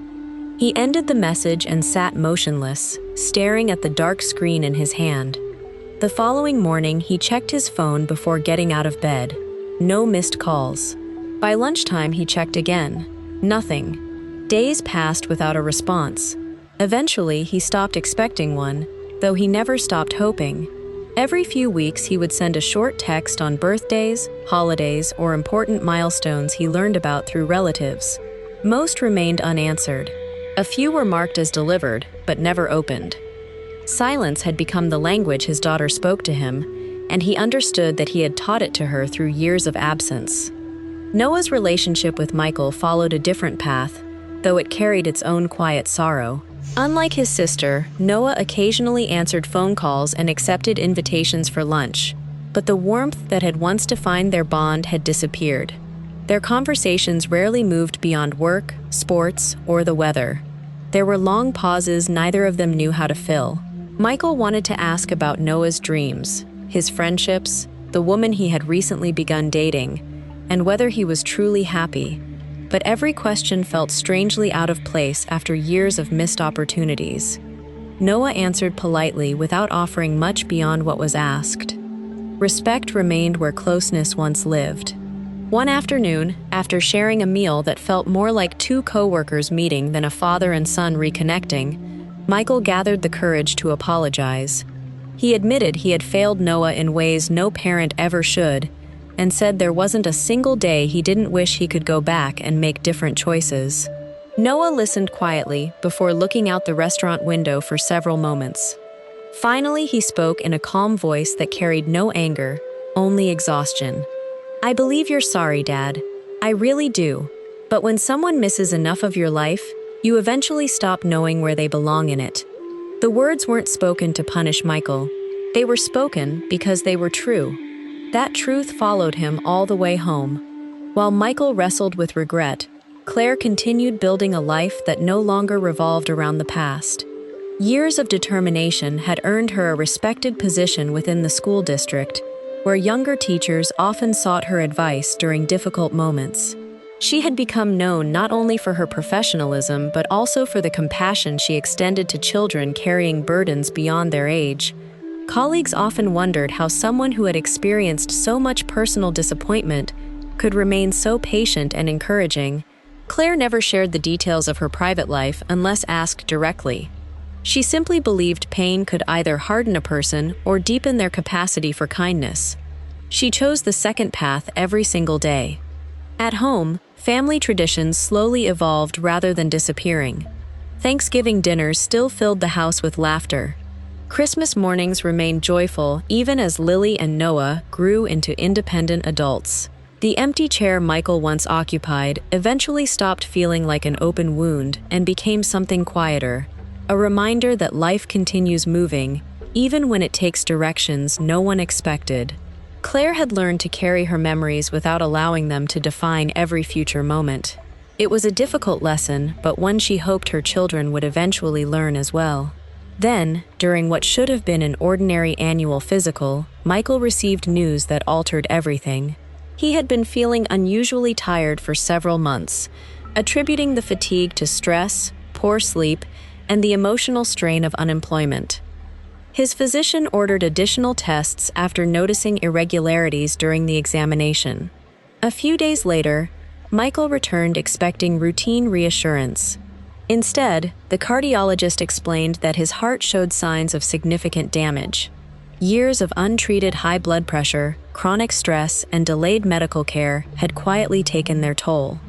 He ended the message and sat motionless, staring at the dark screen in his hand. The following morning, he checked his phone before getting out of bed. No missed calls. By lunchtime, he checked again. Nothing. Days passed without a response. Eventually, he stopped expecting one, though he never stopped hoping. Every few weeks, he would send a short text on birthdays, holidays, or important milestones he learned about through relatives. Most remained unanswered. A few were marked as delivered, but never opened. Silence had become the language his daughter spoke to him, and he understood that he had taught it to her through years of absence. Noah's relationship with Michael followed a different path, though it carried its own quiet sorrow. Unlike his sister, Noah occasionally answered phone calls and accepted invitations for lunch, but the warmth that had once defined their bond had disappeared. Their conversations rarely moved beyond work, sports, or the weather. There were long pauses neither of them knew how to fill. Michael wanted to ask about Noah's dreams, his friendships, the woman he had recently begun dating, and whether he was truly happy. But every question felt strangely out of place after years of missed opportunities. Noah answered politely without offering much beyond what was asked. Respect remained where closeness once lived. One afternoon, after sharing a meal that felt more like two co-workers meeting than a father and son reconnecting, Michael gathered the courage to apologize. He admitted he had failed Noah in ways no parent ever should, and said there wasn't a single day he didn't wish he could go back and make different choices. Noah listened quietly before looking out the restaurant window for several moments. Finally, he spoke in a calm voice that carried no anger, only exhaustion. "I believe you're sorry, Dad. I really do. But when someone misses enough of your life, you eventually stop knowing where they belong in it." The words weren't spoken to punish Michael. They were spoken because they were true. That truth followed him all the way home. While Michael wrestled with regret, Claire continued building a life that no longer revolved around the past. Years of determination had earned her a respected position within the school district, where younger teachers often sought her advice during difficult moments. She had become known not only for her professionalism but also for the compassion she extended to children carrying burdens beyond their age. Colleagues often wondered how someone who had experienced so much personal disappointment could remain so patient and encouraging. Claire never shared the details of her private life unless asked directly. She simply believed pain could either harden a person or deepen their capacity for kindness. She chose the second path every single day. At home, family traditions slowly evolved rather than disappearing. Thanksgiving dinners still filled the house with laughter. Christmas mornings remained joyful even as Lily and Noah grew into independent adults. The empty chair Michael once occupied eventually stopped feeling like an open wound and became something quieter, a reminder that life continues moving, even when it takes directions no one expected. Claire had learned to carry her memories without allowing them to define every future moment. It was a difficult lesson, but one she hoped her children would eventually learn as well. Then, during what should have been an ordinary annual physical, Michael received news that altered everything. He had been feeling unusually tired for several months, attributing the fatigue to stress, poor sleep, and the emotional strain of unemployment. His physician ordered additional tests after noticing irregularities during the examination. A few days later, Michael returned expecting routine reassurance. Instead, the cardiologist explained that his heart showed signs of significant damage. Years of untreated high blood pressure, chronic stress, and delayed medical care had quietly taken their toll.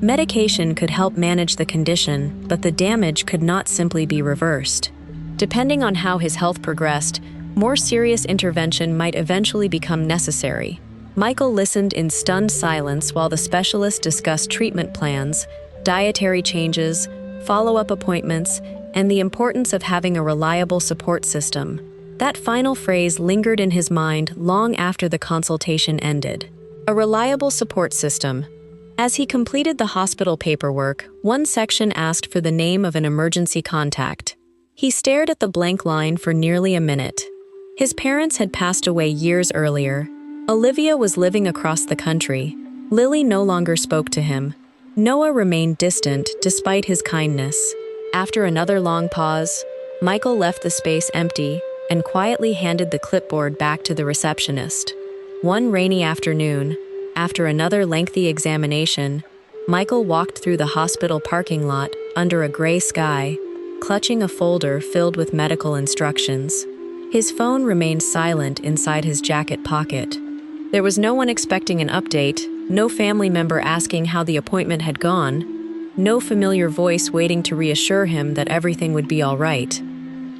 Medication could help manage the condition, but the damage could not simply be reversed. Depending on how his health progressed, more serious intervention might eventually become necessary. Michael listened in stunned silence while the specialist discussed treatment plans, dietary changes, follow-up appointments, and the importance of having a reliable support system. That final phrase lingered in his mind long after the consultation ended. A reliable support system. As he completed the hospital paperwork, one section asked for the name of an emergency contact. He stared at the blank line for nearly a minute. His parents had passed away years earlier. Olivia was living across the country. Lily no longer spoke to him. Noah remained distant despite his kindness. After another long pause, Michael left the space empty and quietly handed the clipboard back to the receptionist. One rainy afternoon, after another lengthy examination, Michael walked through the hospital parking lot under a gray sky, clutching a folder filled with medical instructions. His phone remained silent inside his jacket pocket. There was no one expecting an update, no family member asking how the appointment had gone, no familiar voice waiting to reassure him that everything would be all right.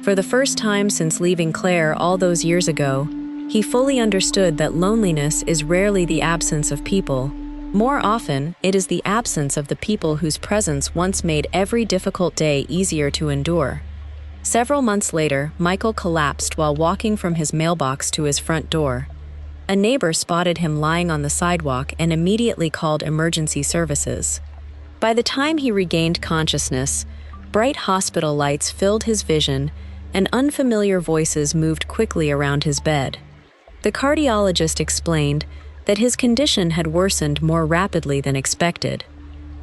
For the first time since leaving Claire all those years ago, he fully understood that loneliness is rarely the absence of people. More often, it is the absence of the people whose presence once made every difficult day easier to endure. Several months later, Michael collapsed while walking from his mailbox to his front door. A neighbor spotted him lying on the sidewalk and immediately called emergency services. By the time he regained consciousness, bright hospital lights filled his vision and unfamiliar voices moved quickly around his bed. The cardiologist explained that his condition had worsened more rapidly than expected.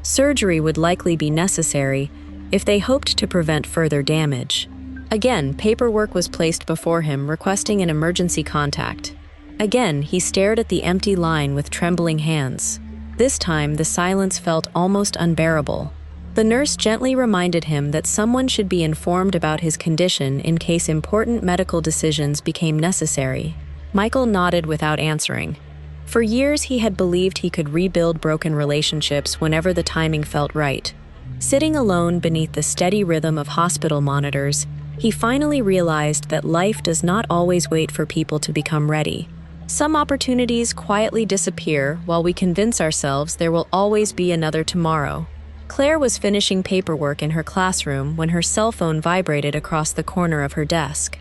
Surgery would likely be necessary if they hoped to prevent further damage. Again, paperwork was placed before him requesting an emergency contact. Again, he stared at the empty line with trembling hands. This time, the silence felt almost unbearable. The nurse gently reminded him that someone should be informed about his condition in case important medical decisions became necessary. Michael nodded without answering. For years, he had believed he could rebuild broken relationships whenever the timing felt right. Sitting alone beneath the steady rhythm of hospital monitors, he finally realized that life does not always wait for people to become ready. Some opportunities quietly disappear while we convince ourselves there will always be another tomorrow. Claire was finishing paperwork in her classroom when her cell phone vibrated across the corner of her desk.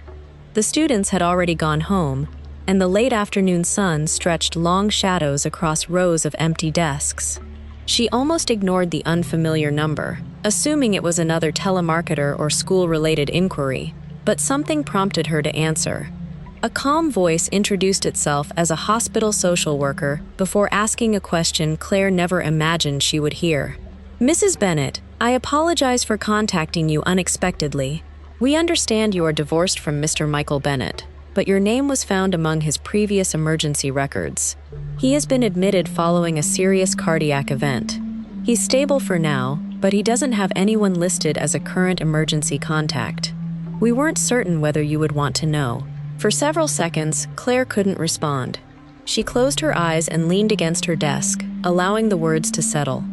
The students had already gone home, and the late afternoon sun stretched long shadows across rows of empty desks. She almost ignored the unfamiliar number, assuming it was another telemarketer or school-related inquiry, but something prompted her to answer. A calm voice introduced itself as a hospital social worker before asking a question Claire never imagined she would hear. "Mrs. Bennett, I apologize for contacting you unexpectedly. We understand you are divorced from Mr. Michael Bennett, but your name was found among his previous emergency records. He has been admitted following a serious cardiac event. He's stable for now, but he doesn't have anyone listed as a current emergency contact. We weren't certain whether you would want to know." For several seconds, Claire couldn't respond. She closed her eyes and leaned against her desk, allowing the words to settle.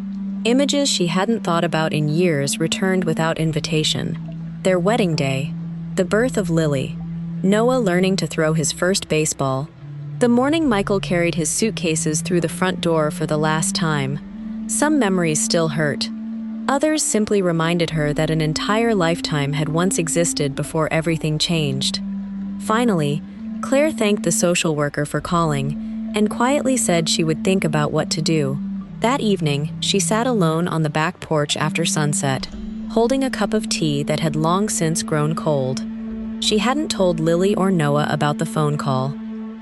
Images she hadn't thought about in years returned without invitation. Their wedding day, the birth of Lily, Noah learning to throw his first baseball, the morning Michael carried his suitcases through the front door for the last time. Some memories still hurt. Others simply reminded her that an entire lifetime had once existed before everything changed. Finally, Claire thanked the social worker for calling and quietly said she would think about what to do. That evening, she sat alone on the back porch after sunset, holding a cup of tea that had long since grown cold. She hadn't told Lily or Noah about the phone call.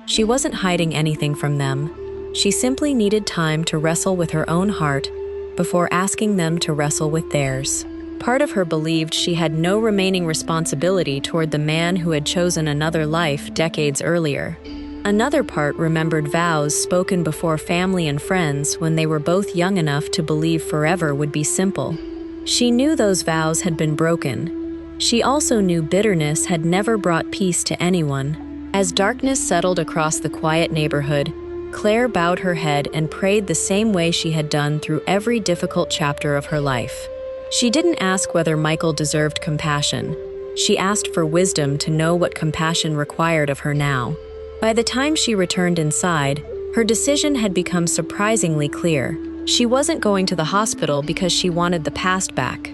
She wasn't hiding anything from them. She simply needed time to wrestle with her own heart before asking them to wrestle with theirs. Part of her believed she had no remaining responsibility toward the man who had chosen another life decades earlier. Another part remembered vows spoken before family and friends when they were both young enough to believe forever would be simple. She knew those vows had been broken. She also knew bitterness had never brought peace to anyone. As darkness settled across the quiet neighborhood, Claire bowed her head and prayed the same way she had done through every difficult chapter of her life. She didn't ask whether Michael deserved compassion. She asked for wisdom to know what compassion required of her now. By the time she returned inside, her decision had become surprisingly clear. She wasn't going to the hospital because she wanted the past back.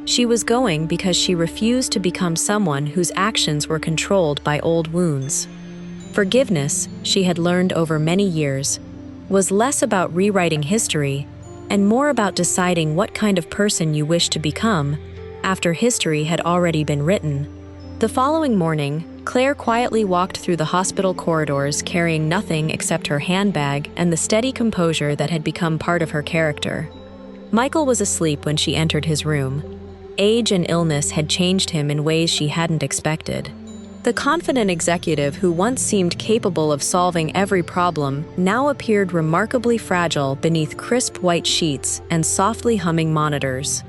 She was going because she refused to become someone whose actions were controlled by old wounds. Forgiveness, she had learned over many years, was less about rewriting history and more about deciding what kind of person you wish to become after history had already been written. The following morning, Claire quietly walked through the hospital corridors carrying nothing except her handbag and the steady composure that had become part of her character. Michael was asleep when she entered his room. Age and illness had changed him in ways she hadn't expected. The confident executive who once seemed capable of solving every problem now appeared remarkably fragile beneath crisp white sheets and softly humming monitors.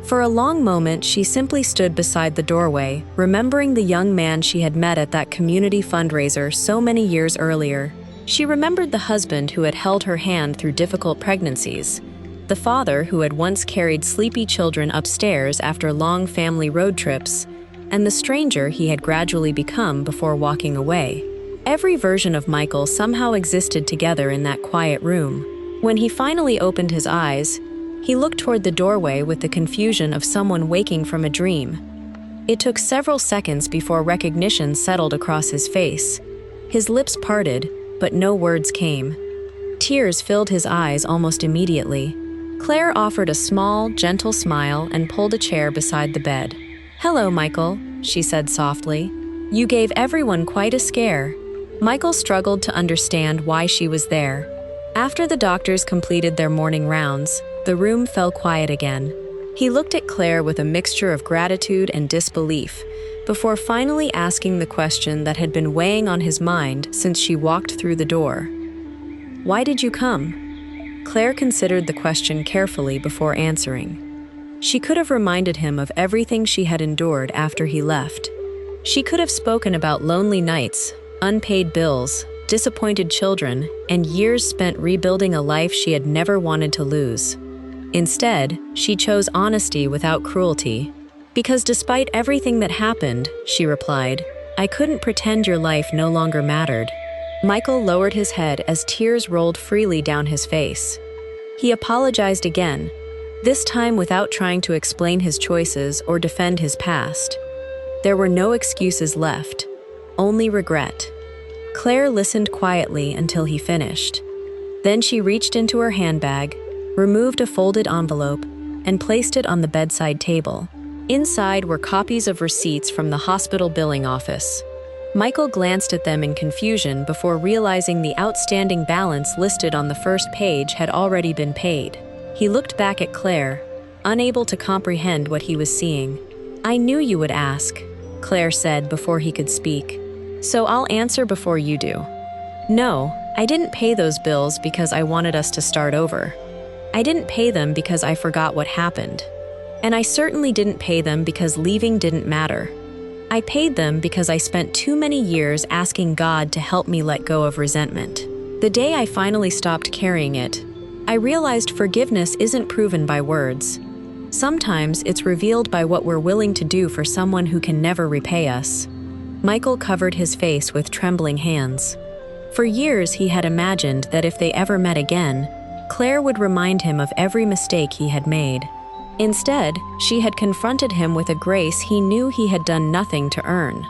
For a long moment, she simply stood beside the doorway, remembering the young man she had met at that community fundraiser so many years earlier. She remembered the husband who had held her hand through difficult pregnancies, the father who had once carried sleepy children upstairs after long family road trips, and the stranger he had gradually become before walking away. Every version of Michael somehow existed together in that quiet room. When he finally opened his eyes, he looked toward the doorway with the confusion of someone waking from a dream. It took several seconds before recognition settled across his face. His lips parted, but no words came. Tears filled his eyes almost immediately. Claire offered a small, gentle smile and pulled a chair beside the bed. "Hello, Michael," she said softly. "You gave everyone quite a scare." Michael struggled to understand why she was there. After the doctors completed their morning rounds, the room fell quiet again. He looked at Claire with a mixture of gratitude and disbelief, before finally asking the question that had been weighing on his mind since she walked through the door. "Why did you come?" Claire considered the question carefully before answering. She could have reminded him of everything she had endured after he left. She could have spoken about lonely nights, unpaid bills, disappointed children, and years spent rebuilding a life she had never wanted to lose. Instead, she chose honesty without cruelty. "Because despite everything that happened," she replied, "I couldn't pretend your life no longer mattered." Michael lowered his head as tears rolled freely down his face. He apologized again, this time without trying to explain his choices or defend his past. There were no excuses left, only regret. Claire listened quietly until he finished. Then she reached into her handbag, removed a folded envelope, and placed it on the bedside table. Inside were copies of receipts from the hospital billing office. Michael glanced at them in confusion before realizing the outstanding balance listed on the first page had already been paid. He looked back at Claire, unable to comprehend what he was seeing. "I knew you would ask," Claire said before he could speak. "So I'll answer before you do. No, I didn't pay those bills because I wanted us to start over. I didn't pay them because I forgot what happened. And I certainly didn't pay them because leaving didn't matter. I paid them because I spent too many years asking God to help me let go of resentment. The day I finally stopped carrying it, I realized forgiveness isn't proven by words. Sometimes it's revealed by what we're willing to do for someone who can never repay us." Michael covered his face with trembling hands. For years he had imagined that if they ever met again, Claire would remind him of every mistake he had made. Instead, she had confronted him with a grace he knew he had done nothing to earn.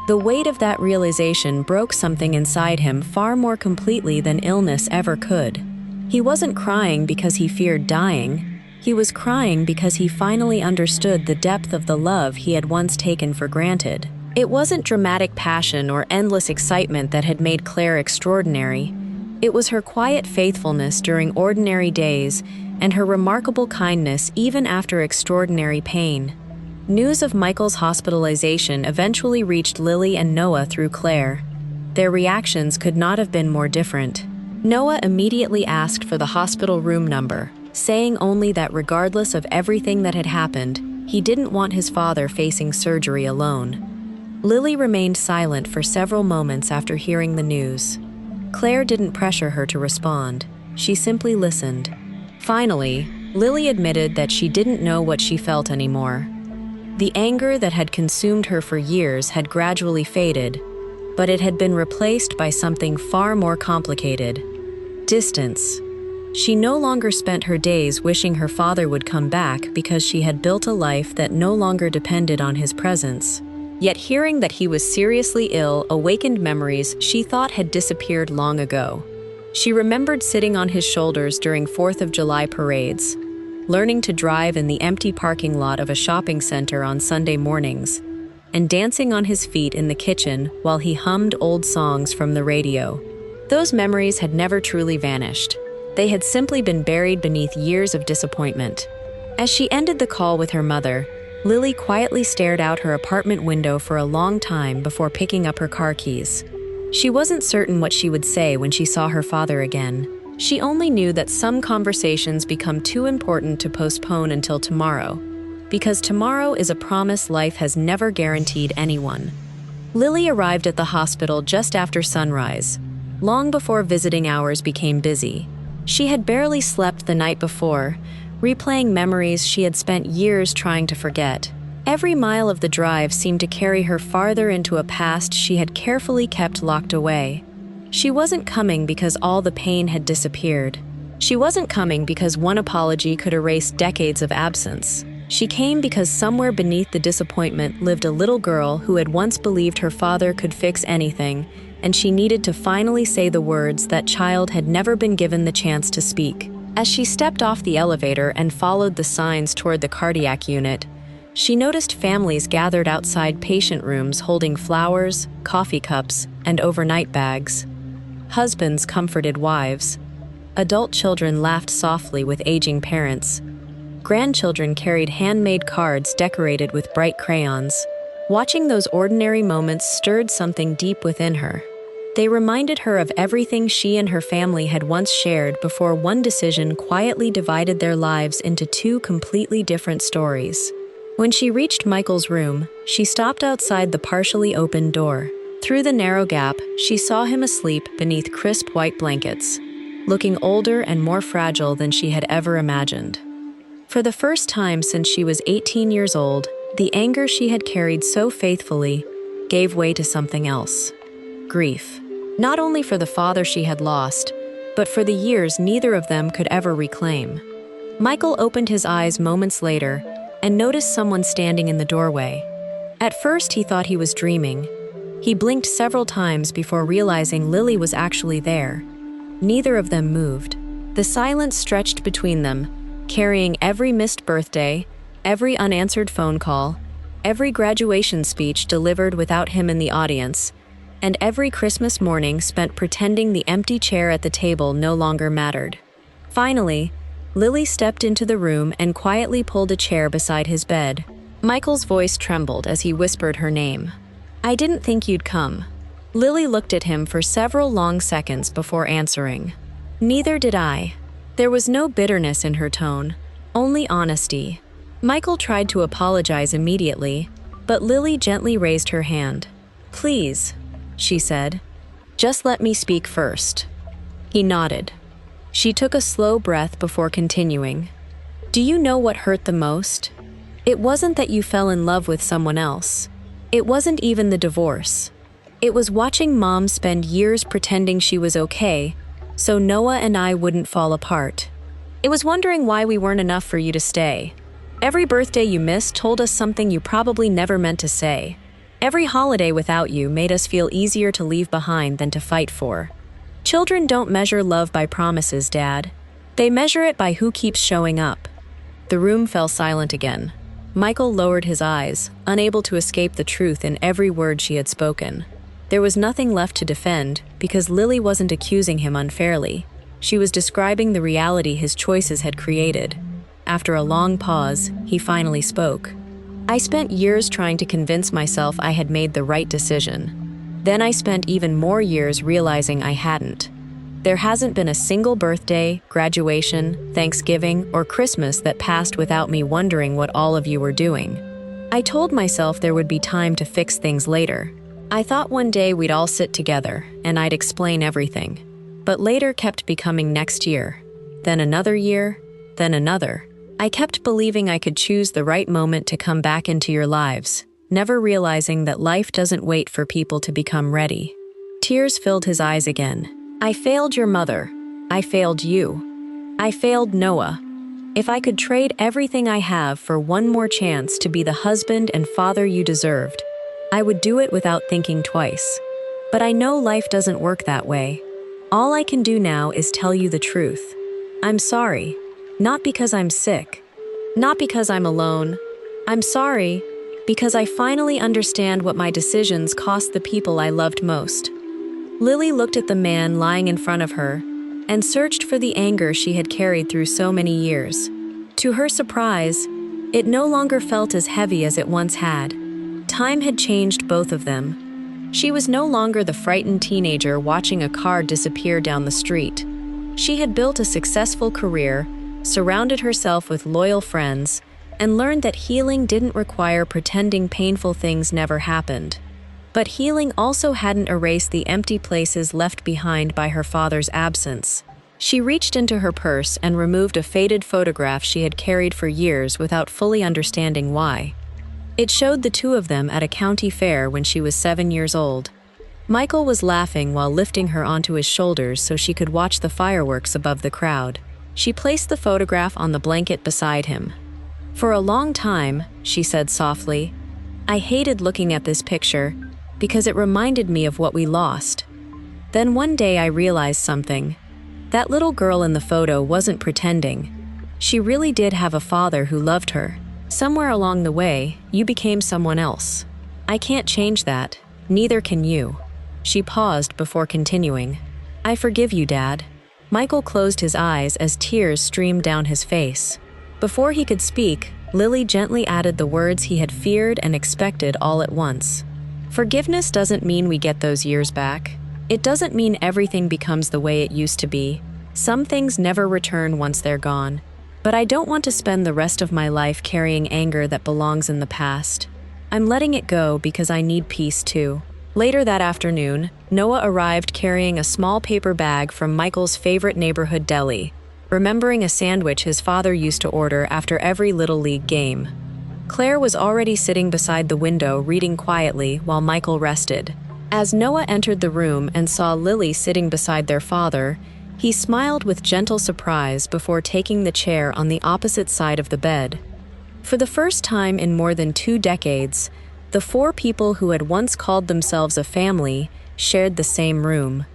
The weight of that realization broke something inside him far more completely than illness ever could. He wasn't crying because he feared dying. He was crying because he finally understood the depth of the love he had once taken for granted. It wasn't dramatic passion or endless excitement that had made Claire extraordinary. It was her quiet faithfulness during ordinary days and her remarkable kindness even after extraordinary pain. News of Michael's hospitalization eventually reached Lily and Noah through Claire. Their reactions could not have been more different. Noah immediately asked for the hospital room number, saying only that regardless of everything that had happened, he didn't want his father facing surgery alone. Lily remained silent for several moments after hearing the news. Claire didn't pressure her to respond. She simply listened. Finally, Lily admitted that she didn't know what she felt anymore. The anger that had consumed her for years had gradually faded, but it had been replaced by something far more complicated: distance. She no longer spent her days wishing her father would come back because she had built a life that no longer depended on his presence. Yet hearing that he was seriously ill awakened memories she thought had disappeared long ago. She remembered sitting on his shoulders during 4th of July parades, learning to drive in the empty parking lot of a shopping center on Sunday mornings, and dancing on his feet in the kitchen while he hummed old songs from the radio. Those memories had never truly vanished. They had simply been buried beneath years of disappointment. As she ended the call with her mother, Lily quietly stared out her apartment window for a long time before picking up her car keys. She wasn't certain what she would say when she saw her father again. She only knew that some conversations become too important to postpone until tomorrow, because tomorrow is a promise life has never guaranteed anyone. Lily arrived at the hospital just after sunrise, long before visiting hours became busy. She had barely slept the night before, replaying memories she had spent years trying to forget. Every mile of the drive seemed to carry her farther into a past she had carefully kept locked away. She wasn't coming because all the pain had disappeared. She wasn't coming because one apology could erase decades of absence. She came because somewhere beneath the disappointment lived a little girl who had once believed her father could fix anything, and she needed to finally say the words that child had never been given the chance to speak. As she stepped off the elevator and followed the signs toward the cardiac unit, she noticed families gathered outside patient rooms holding flowers, coffee cups, and overnight bags. Husbands comforted wives. Adult children laughed softly with aging parents. Grandchildren carried handmade cards decorated with bright crayons. Watching those ordinary moments stirred something deep within her. They reminded her of everything she and her family had once shared before one decision quietly divided their lives into two completely different stories. When she reached Michael's room, she stopped outside the partially open door. Through the narrow gap, she saw him asleep beneath crisp white blankets, looking older and more fragile than she had ever imagined. For the first time since she was 18 years old, the anger she had carried so faithfully gave way to something else. Grief. Not only for the father she had lost, but for the years neither of them could ever reclaim. Michael opened his eyes moments later and noticed someone standing in the doorway. At first, he thought he was dreaming. He blinked several times before realizing Lily was actually there. Neither of them moved. The silence stretched between them, carrying every missed birthday, every unanswered phone call, every graduation speech delivered without him in the audience, and every Christmas morning spent pretending the empty chair at the table no longer mattered. Finally, Lily stepped into the room and quietly pulled a chair beside his bed. Michael's voice trembled as he whispered her name. "I didn't think you'd come." Lily looked at him for several long seconds before answering. "Neither did I." There was no bitterness in her tone, only honesty. Michael tried to apologize immediately, but Lily gently raised her hand. "Please," she said, "just let me speak first." He nodded. She took a slow breath before continuing. "Do you know what hurt the most? It wasn't that you fell in love with someone else. It wasn't even the divorce. It was watching Mom spend years pretending she was okay, so Noah and I wouldn't fall apart. It was wondering why we weren't enough for you to stay. Every birthday you missed told us something you probably never meant to say. Every holiday without you made us feel easier to leave behind than to fight for. Children don't measure love by promises, Dad. They measure it by who keeps showing up." The room fell silent again. Michael lowered his eyes, unable to escape the truth in every word she had spoken. There was nothing left to defend, because Lily wasn't accusing him unfairly. She was describing the reality his choices had created. After a long pause, he finally spoke. "I spent years trying to convince myself I had made the right decision. Then I spent even more years realizing I hadn't. There hasn't been a single birthday, graduation, Thanksgiving, or Christmas that passed without me wondering what all of you were doing. I told myself there would be time to fix things later. I thought one day we'd all sit together, and I'd explain everything. But later kept becoming next year. Then another year, then another. I kept believing I could choose the right moment to come back into your lives, never realizing that life doesn't wait for people to become ready." Tears filled his eyes again. "I failed your mother. I failed you. I failed Noah. If I could trade everything I have for one more chance to be the husband and father you deserved, I would do it without thinking twice. But I know life doesn't work that way. All I can do now is tell you the truth. I'm sorry. Not because I'm sick. Not because I'm alone. I'm sorry because I finally understand what my decisions cost the people I loved most." Lily looked at the man lying in front of her and searched for the anger she had carried through so many years. To her surprise, it no longer felt as heavy as it once had. Time had changed both of them. She was no longer the frightened teenager watching a car disappear down the street. She had built a successful career, surrounded herself with loyal friends, and learned that healing didn't require pretending painful things never happened. But healing also hadn't erased the empty places left behind by her father's absence. She reached into her purse and removed a faded photograph she had carried for years without fully understanding why. It showed the two of them at a county fair when she was 7 years old. Michael was laughing while lifting her onto his shoulders so she could watch the fireworks above the crowd. She placed the photograph on the blanket beside him. "For a long time," she said softly, "I hated looking at this picture because it reminded me of what we lost. Then one day I realized something. That little girl in the photo wasn't pretending. She really did have a father who loved her. Somewhere along the way, you became someone else. I can't change that. Neither can you." She paused before continuing. "I forgive you, Dad." Michael closed his eyes as tears streamed down his face. Before he could speak, Lily gently added the words he had feared and expected all at once. "Forgiveness doesn't mean we get those years back. It doesn't mean everything becomes the way it used to be. Some things never return once they're gone. But I don't want to spend the rest of my life carrying anger that belongs in the past. I'm letting it go because I need peace too." Later that afternoon, Noah arrived carrying a small paper bag from Michael's favorite neighborhood deli, remembering a sandwich his father used to order after every Little League game. Claire was already sitting beside the window reading quietly while Michael rested. As Noah entered the room and saw Lily sitting beside their father, he smiled with gentle surprise before taking the chair on the opposite side of the bed. For the first time in more than 2 decades, the 4 people who had once called themselves a family shared the same room.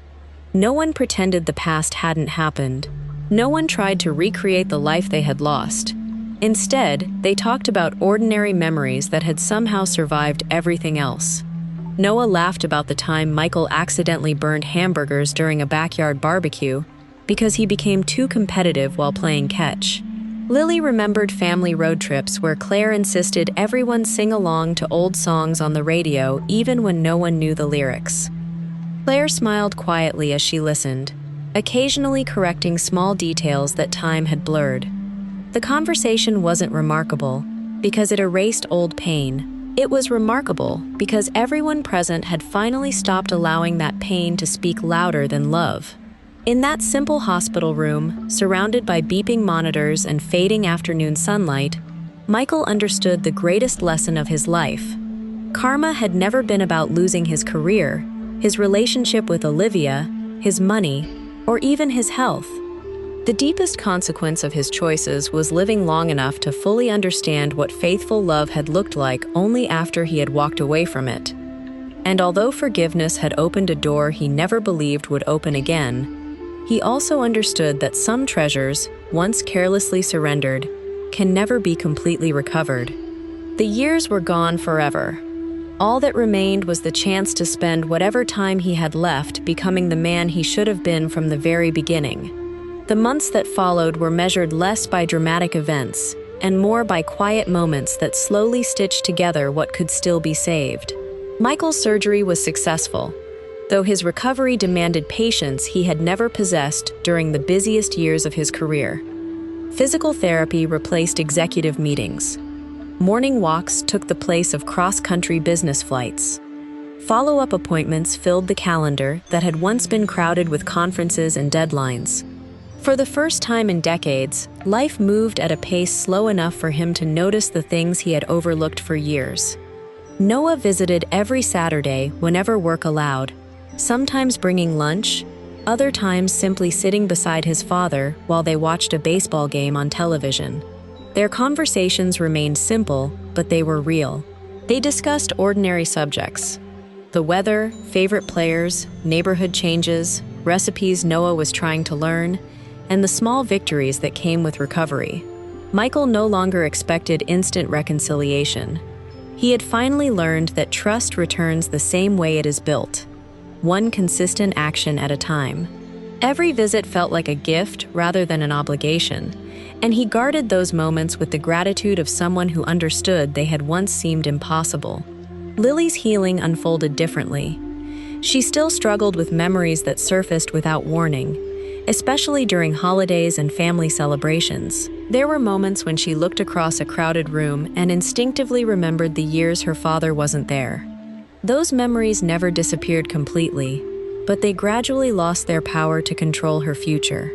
No one pretended the past hadn't happened. No one tried to recreate the life they had lost. Instead, they talked about ordinary memories that had somehow survived everything else. Noah laughed about the time Michael accidentally burned hamburgers during a backyard barbecue because he became too competitive while playing catch. Lily remembered family road trips where Claire insisted everyone sing along to old songs on the radio even when no one knew the lyrics. Claire smiled quietly as she listened, occasionally correcting small details that time had blurred. The conversation wasn't remarkable because it erased old pain. It was remarkable because everyone present had finally stopped allowing that pain to speak louder than love. In that simple hospital room, surrounded by beeping monitors and fading afternoon sunlight, Michael understood the greatest lesson of his life. Karma had never been about losing his career, his relationship with Olivia, his money, or even his health. The deepest consequence of his choices was living long enough to fully understand what faithful love had looked like only after he had walked away from it. And although forgiveness had opened a door he never believed would open again, he also understood that some treasures, once carelessly surrendered, can never be completely recovered. The years were gone forever. All that remained was the chance to spend whatever time he had left becoming the man he should have been from the very beginning. The months that followed were measured less by dramatic events and more by quiet moments that slowly stitched together what could still be saved. Michael's surgery was successful, though his recovery demanded patience he had never possessed during the busiest years of his career. Physical therapy replaced executive meetings. Morning walks took the place of cross-country business flights. Follow-up appointments filled the calendar that had once been crowded with conferences and deadlines. For the first time in decades, life moved at a pace slow enough for him to notice the things he had overlooked for years. Noah visited every Saturday whenever work allowed, sometimes bringing lunch, other times simply sitting beside his father while they watched a baseball game on television. Their conversations remained simple, but they were real. They discussed ordinary subjects: the weather, favorite players, neighborhood changes, recipes Noah was trying to learn, and the small victories that came with recovery. Michael no longer expected instant reconciliation. He had finally learned that trust returns the same way it is built, one consistent action at a time. Every visit felt like a gift rather than an obligation, and he guarded those moments with the gratitude of someone who understood they had once seemed impossible. Lily's healing unfolded differently. She still struggled with memories that surfaced without warning, especially during holidays and family celebrations. There were moments when she looked across a crowded room and instinctively remembered the years her father wasn't there. Those memories never disappeared completely, but they gradually lost their power to control her future.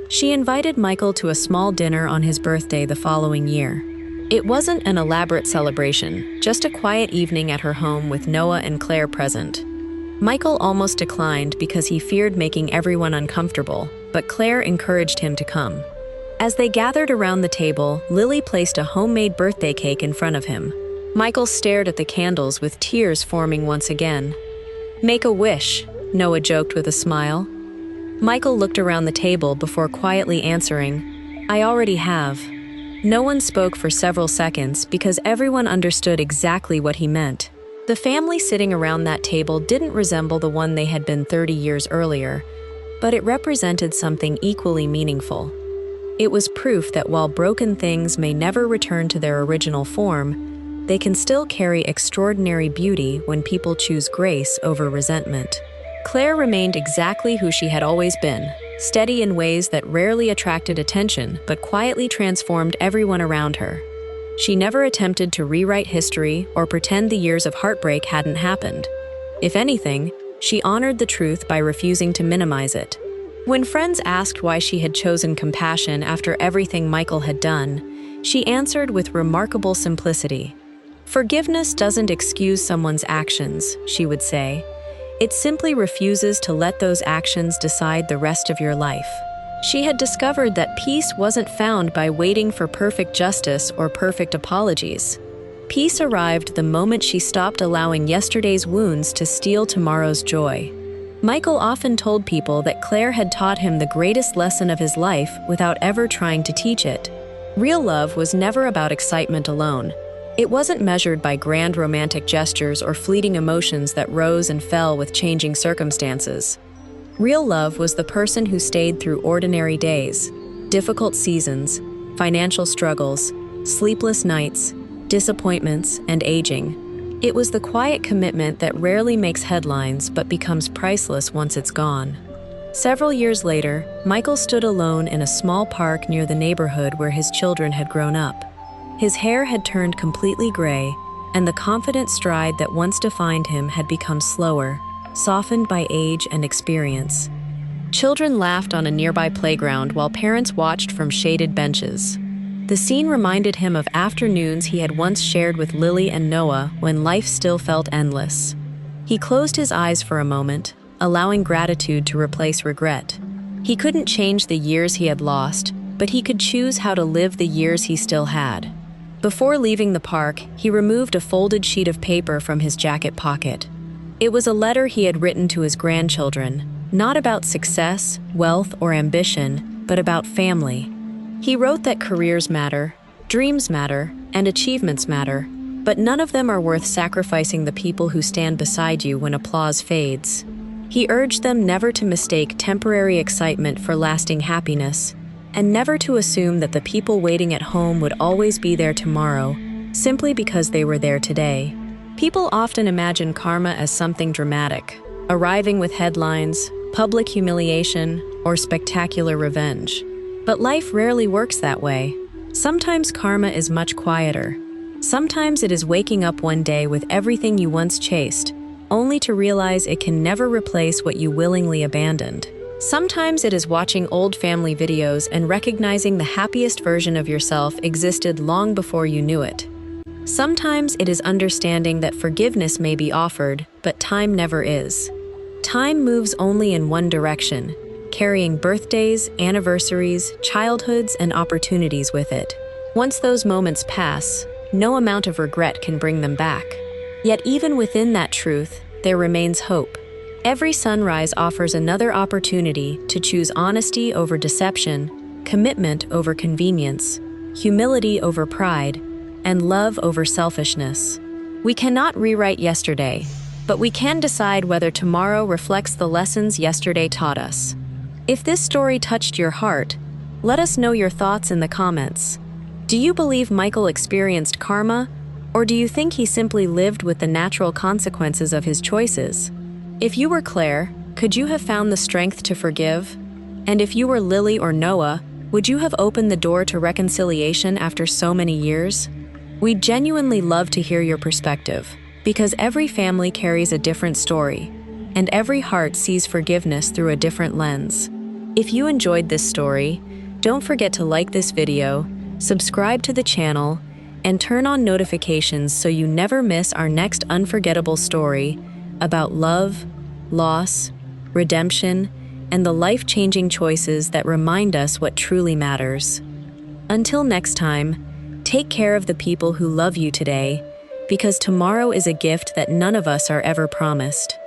She invited Michael to a small dinner on his birthday the following year. It wasn't an elaborate celebration, just a quiet evening at her home with Noah and Claire present. Michael almost declined because he feared making everyone uncomfortable, but Claire encouraged him to come. As they gathered around the table, Lily placed a homemade birthday cake in front of him. Michael stared at the candles with tears forming once again. "Make a wish," Noah joked with a smile. Michael looked around the table before quietly answering, "I already have." No one spoke for several seconds because everyone understood exactly what he meant. The family sitting around that table didn't resemble the one they had been 30 years earlier, but it represented something equally meaningful. It was proof that while broken things may never return to their original form, they can still carry extraordinary beauty when people choose grace over resentment. Claire remained exactly who she had always been, steady in ways that rarely attracted attention but quietly transformed everyone around her. She never attempted to rewrite history or pretend the years of heartbreak hadn't happened. If anything, she honored the truth by refusing to minimize it. When friends asked why she had chosen compassion after everything Michael had done, she answered with remarkable simplicity. "Forgiveness doesn't excuse someone's actions," she would say. "It simply refuses to let those actions decide the rest of your life." She had discovered that peace wasn't found by waiting for perfect justice or perfect apologies. Peace arrived the moment she stopped allowing yesterday's wounds to steal tomorrow's joy. Michael often told people that Claire had taught him the greatest lesson of his life without ever trying to teach it. Real love was never about excitement alone. It wasn't measured by grand romantic gestures or fleeting emotions that rose and fell with changing circumstances. Real love was the person who stayed through ordinary days, difficult seasons, financial struggles, sleepless nights, disappointments, and aging. It was the quiet commitment that rarely makes headlines but becomes priceless once it's gone. Several years later, Michael stood alone in a small park near the neighborhood where his children had grown up. His hair had turned completely gray, and the confident stride that once defined him had become slower, softened by age and experience. Children laughed on a nearby playground while parents watched from shaded benches. The scene reminded him of afternoons he had once shared with Lily and Noah when life still felt endless. He closed his eyes for a moment, allowing gratitude to replace regret. He couldn't change the years he had lost, but he could choose how to live the years he still had. Before leaving the park, he removed a folded sheet of paper from his jacket pocket. It was a letter he had written to his grandchildren, not about success, wealth, or ambition, but about family. He wrote that careers matter, dreams matter, and achievements matter, but none of them are worth sacrificing the people who stand beside you when applause fades. He urged them never to mistake temporary excitement for lasting happiness, and never to assume that the people waiting at home would always be there tomorrow, simply because they were there today. People often imagine karma as something dramatic, arriving with headlines, public humiliation, or spectacular revenge. But life rarely works that way. Sometimes karma is much quieter. Sometimes it is waking up one day with everything you once chased, only to realize it can never replace what you willingly abandoned. Sometimes it is watching old family videos and recognizing the happiest version of yourself existed long before you knew it. Sometimes it is understanding that forgiveness may be offered, but time never is. Time moves only in one direction, carrying birthdays, anniversaries, childhoods, and opportunities with it. Once those moments pass, no amount of regret can bring them back. Yet even within that truth, there remains hope. Every sunrise offers another opportunity to choose honesty over deception, commitment over convenience, humility over pride, and love over selfishness. We cannot rewrite yesterday, but we can decide whether tomorrow reflects the lessons yesterday taught us. If this story touched your heart, let us know your thoughts in the comments. Do you believe Michael experienced karma, or do you think he simply lived with the natural consequences of his choices? If you were Claire, could you have found the strength to forgive? And if you were Lily or Noah, would you have opened the door to reconciliation after so many years? We'd genuinely love to hear your perspective, because every family carries a different story, and every heart sees forgiveness through a different lens. If you enjoyed this story, don't forget to like this video, subscribe to the channel, and turn on notifications so you never miss our next unforgettable story about love, loss, redemption, and the life-changing choices that remind us what truly matters. Until next time, take care of the people who love you today, because tomorrow is a gift that none of us are ever promised.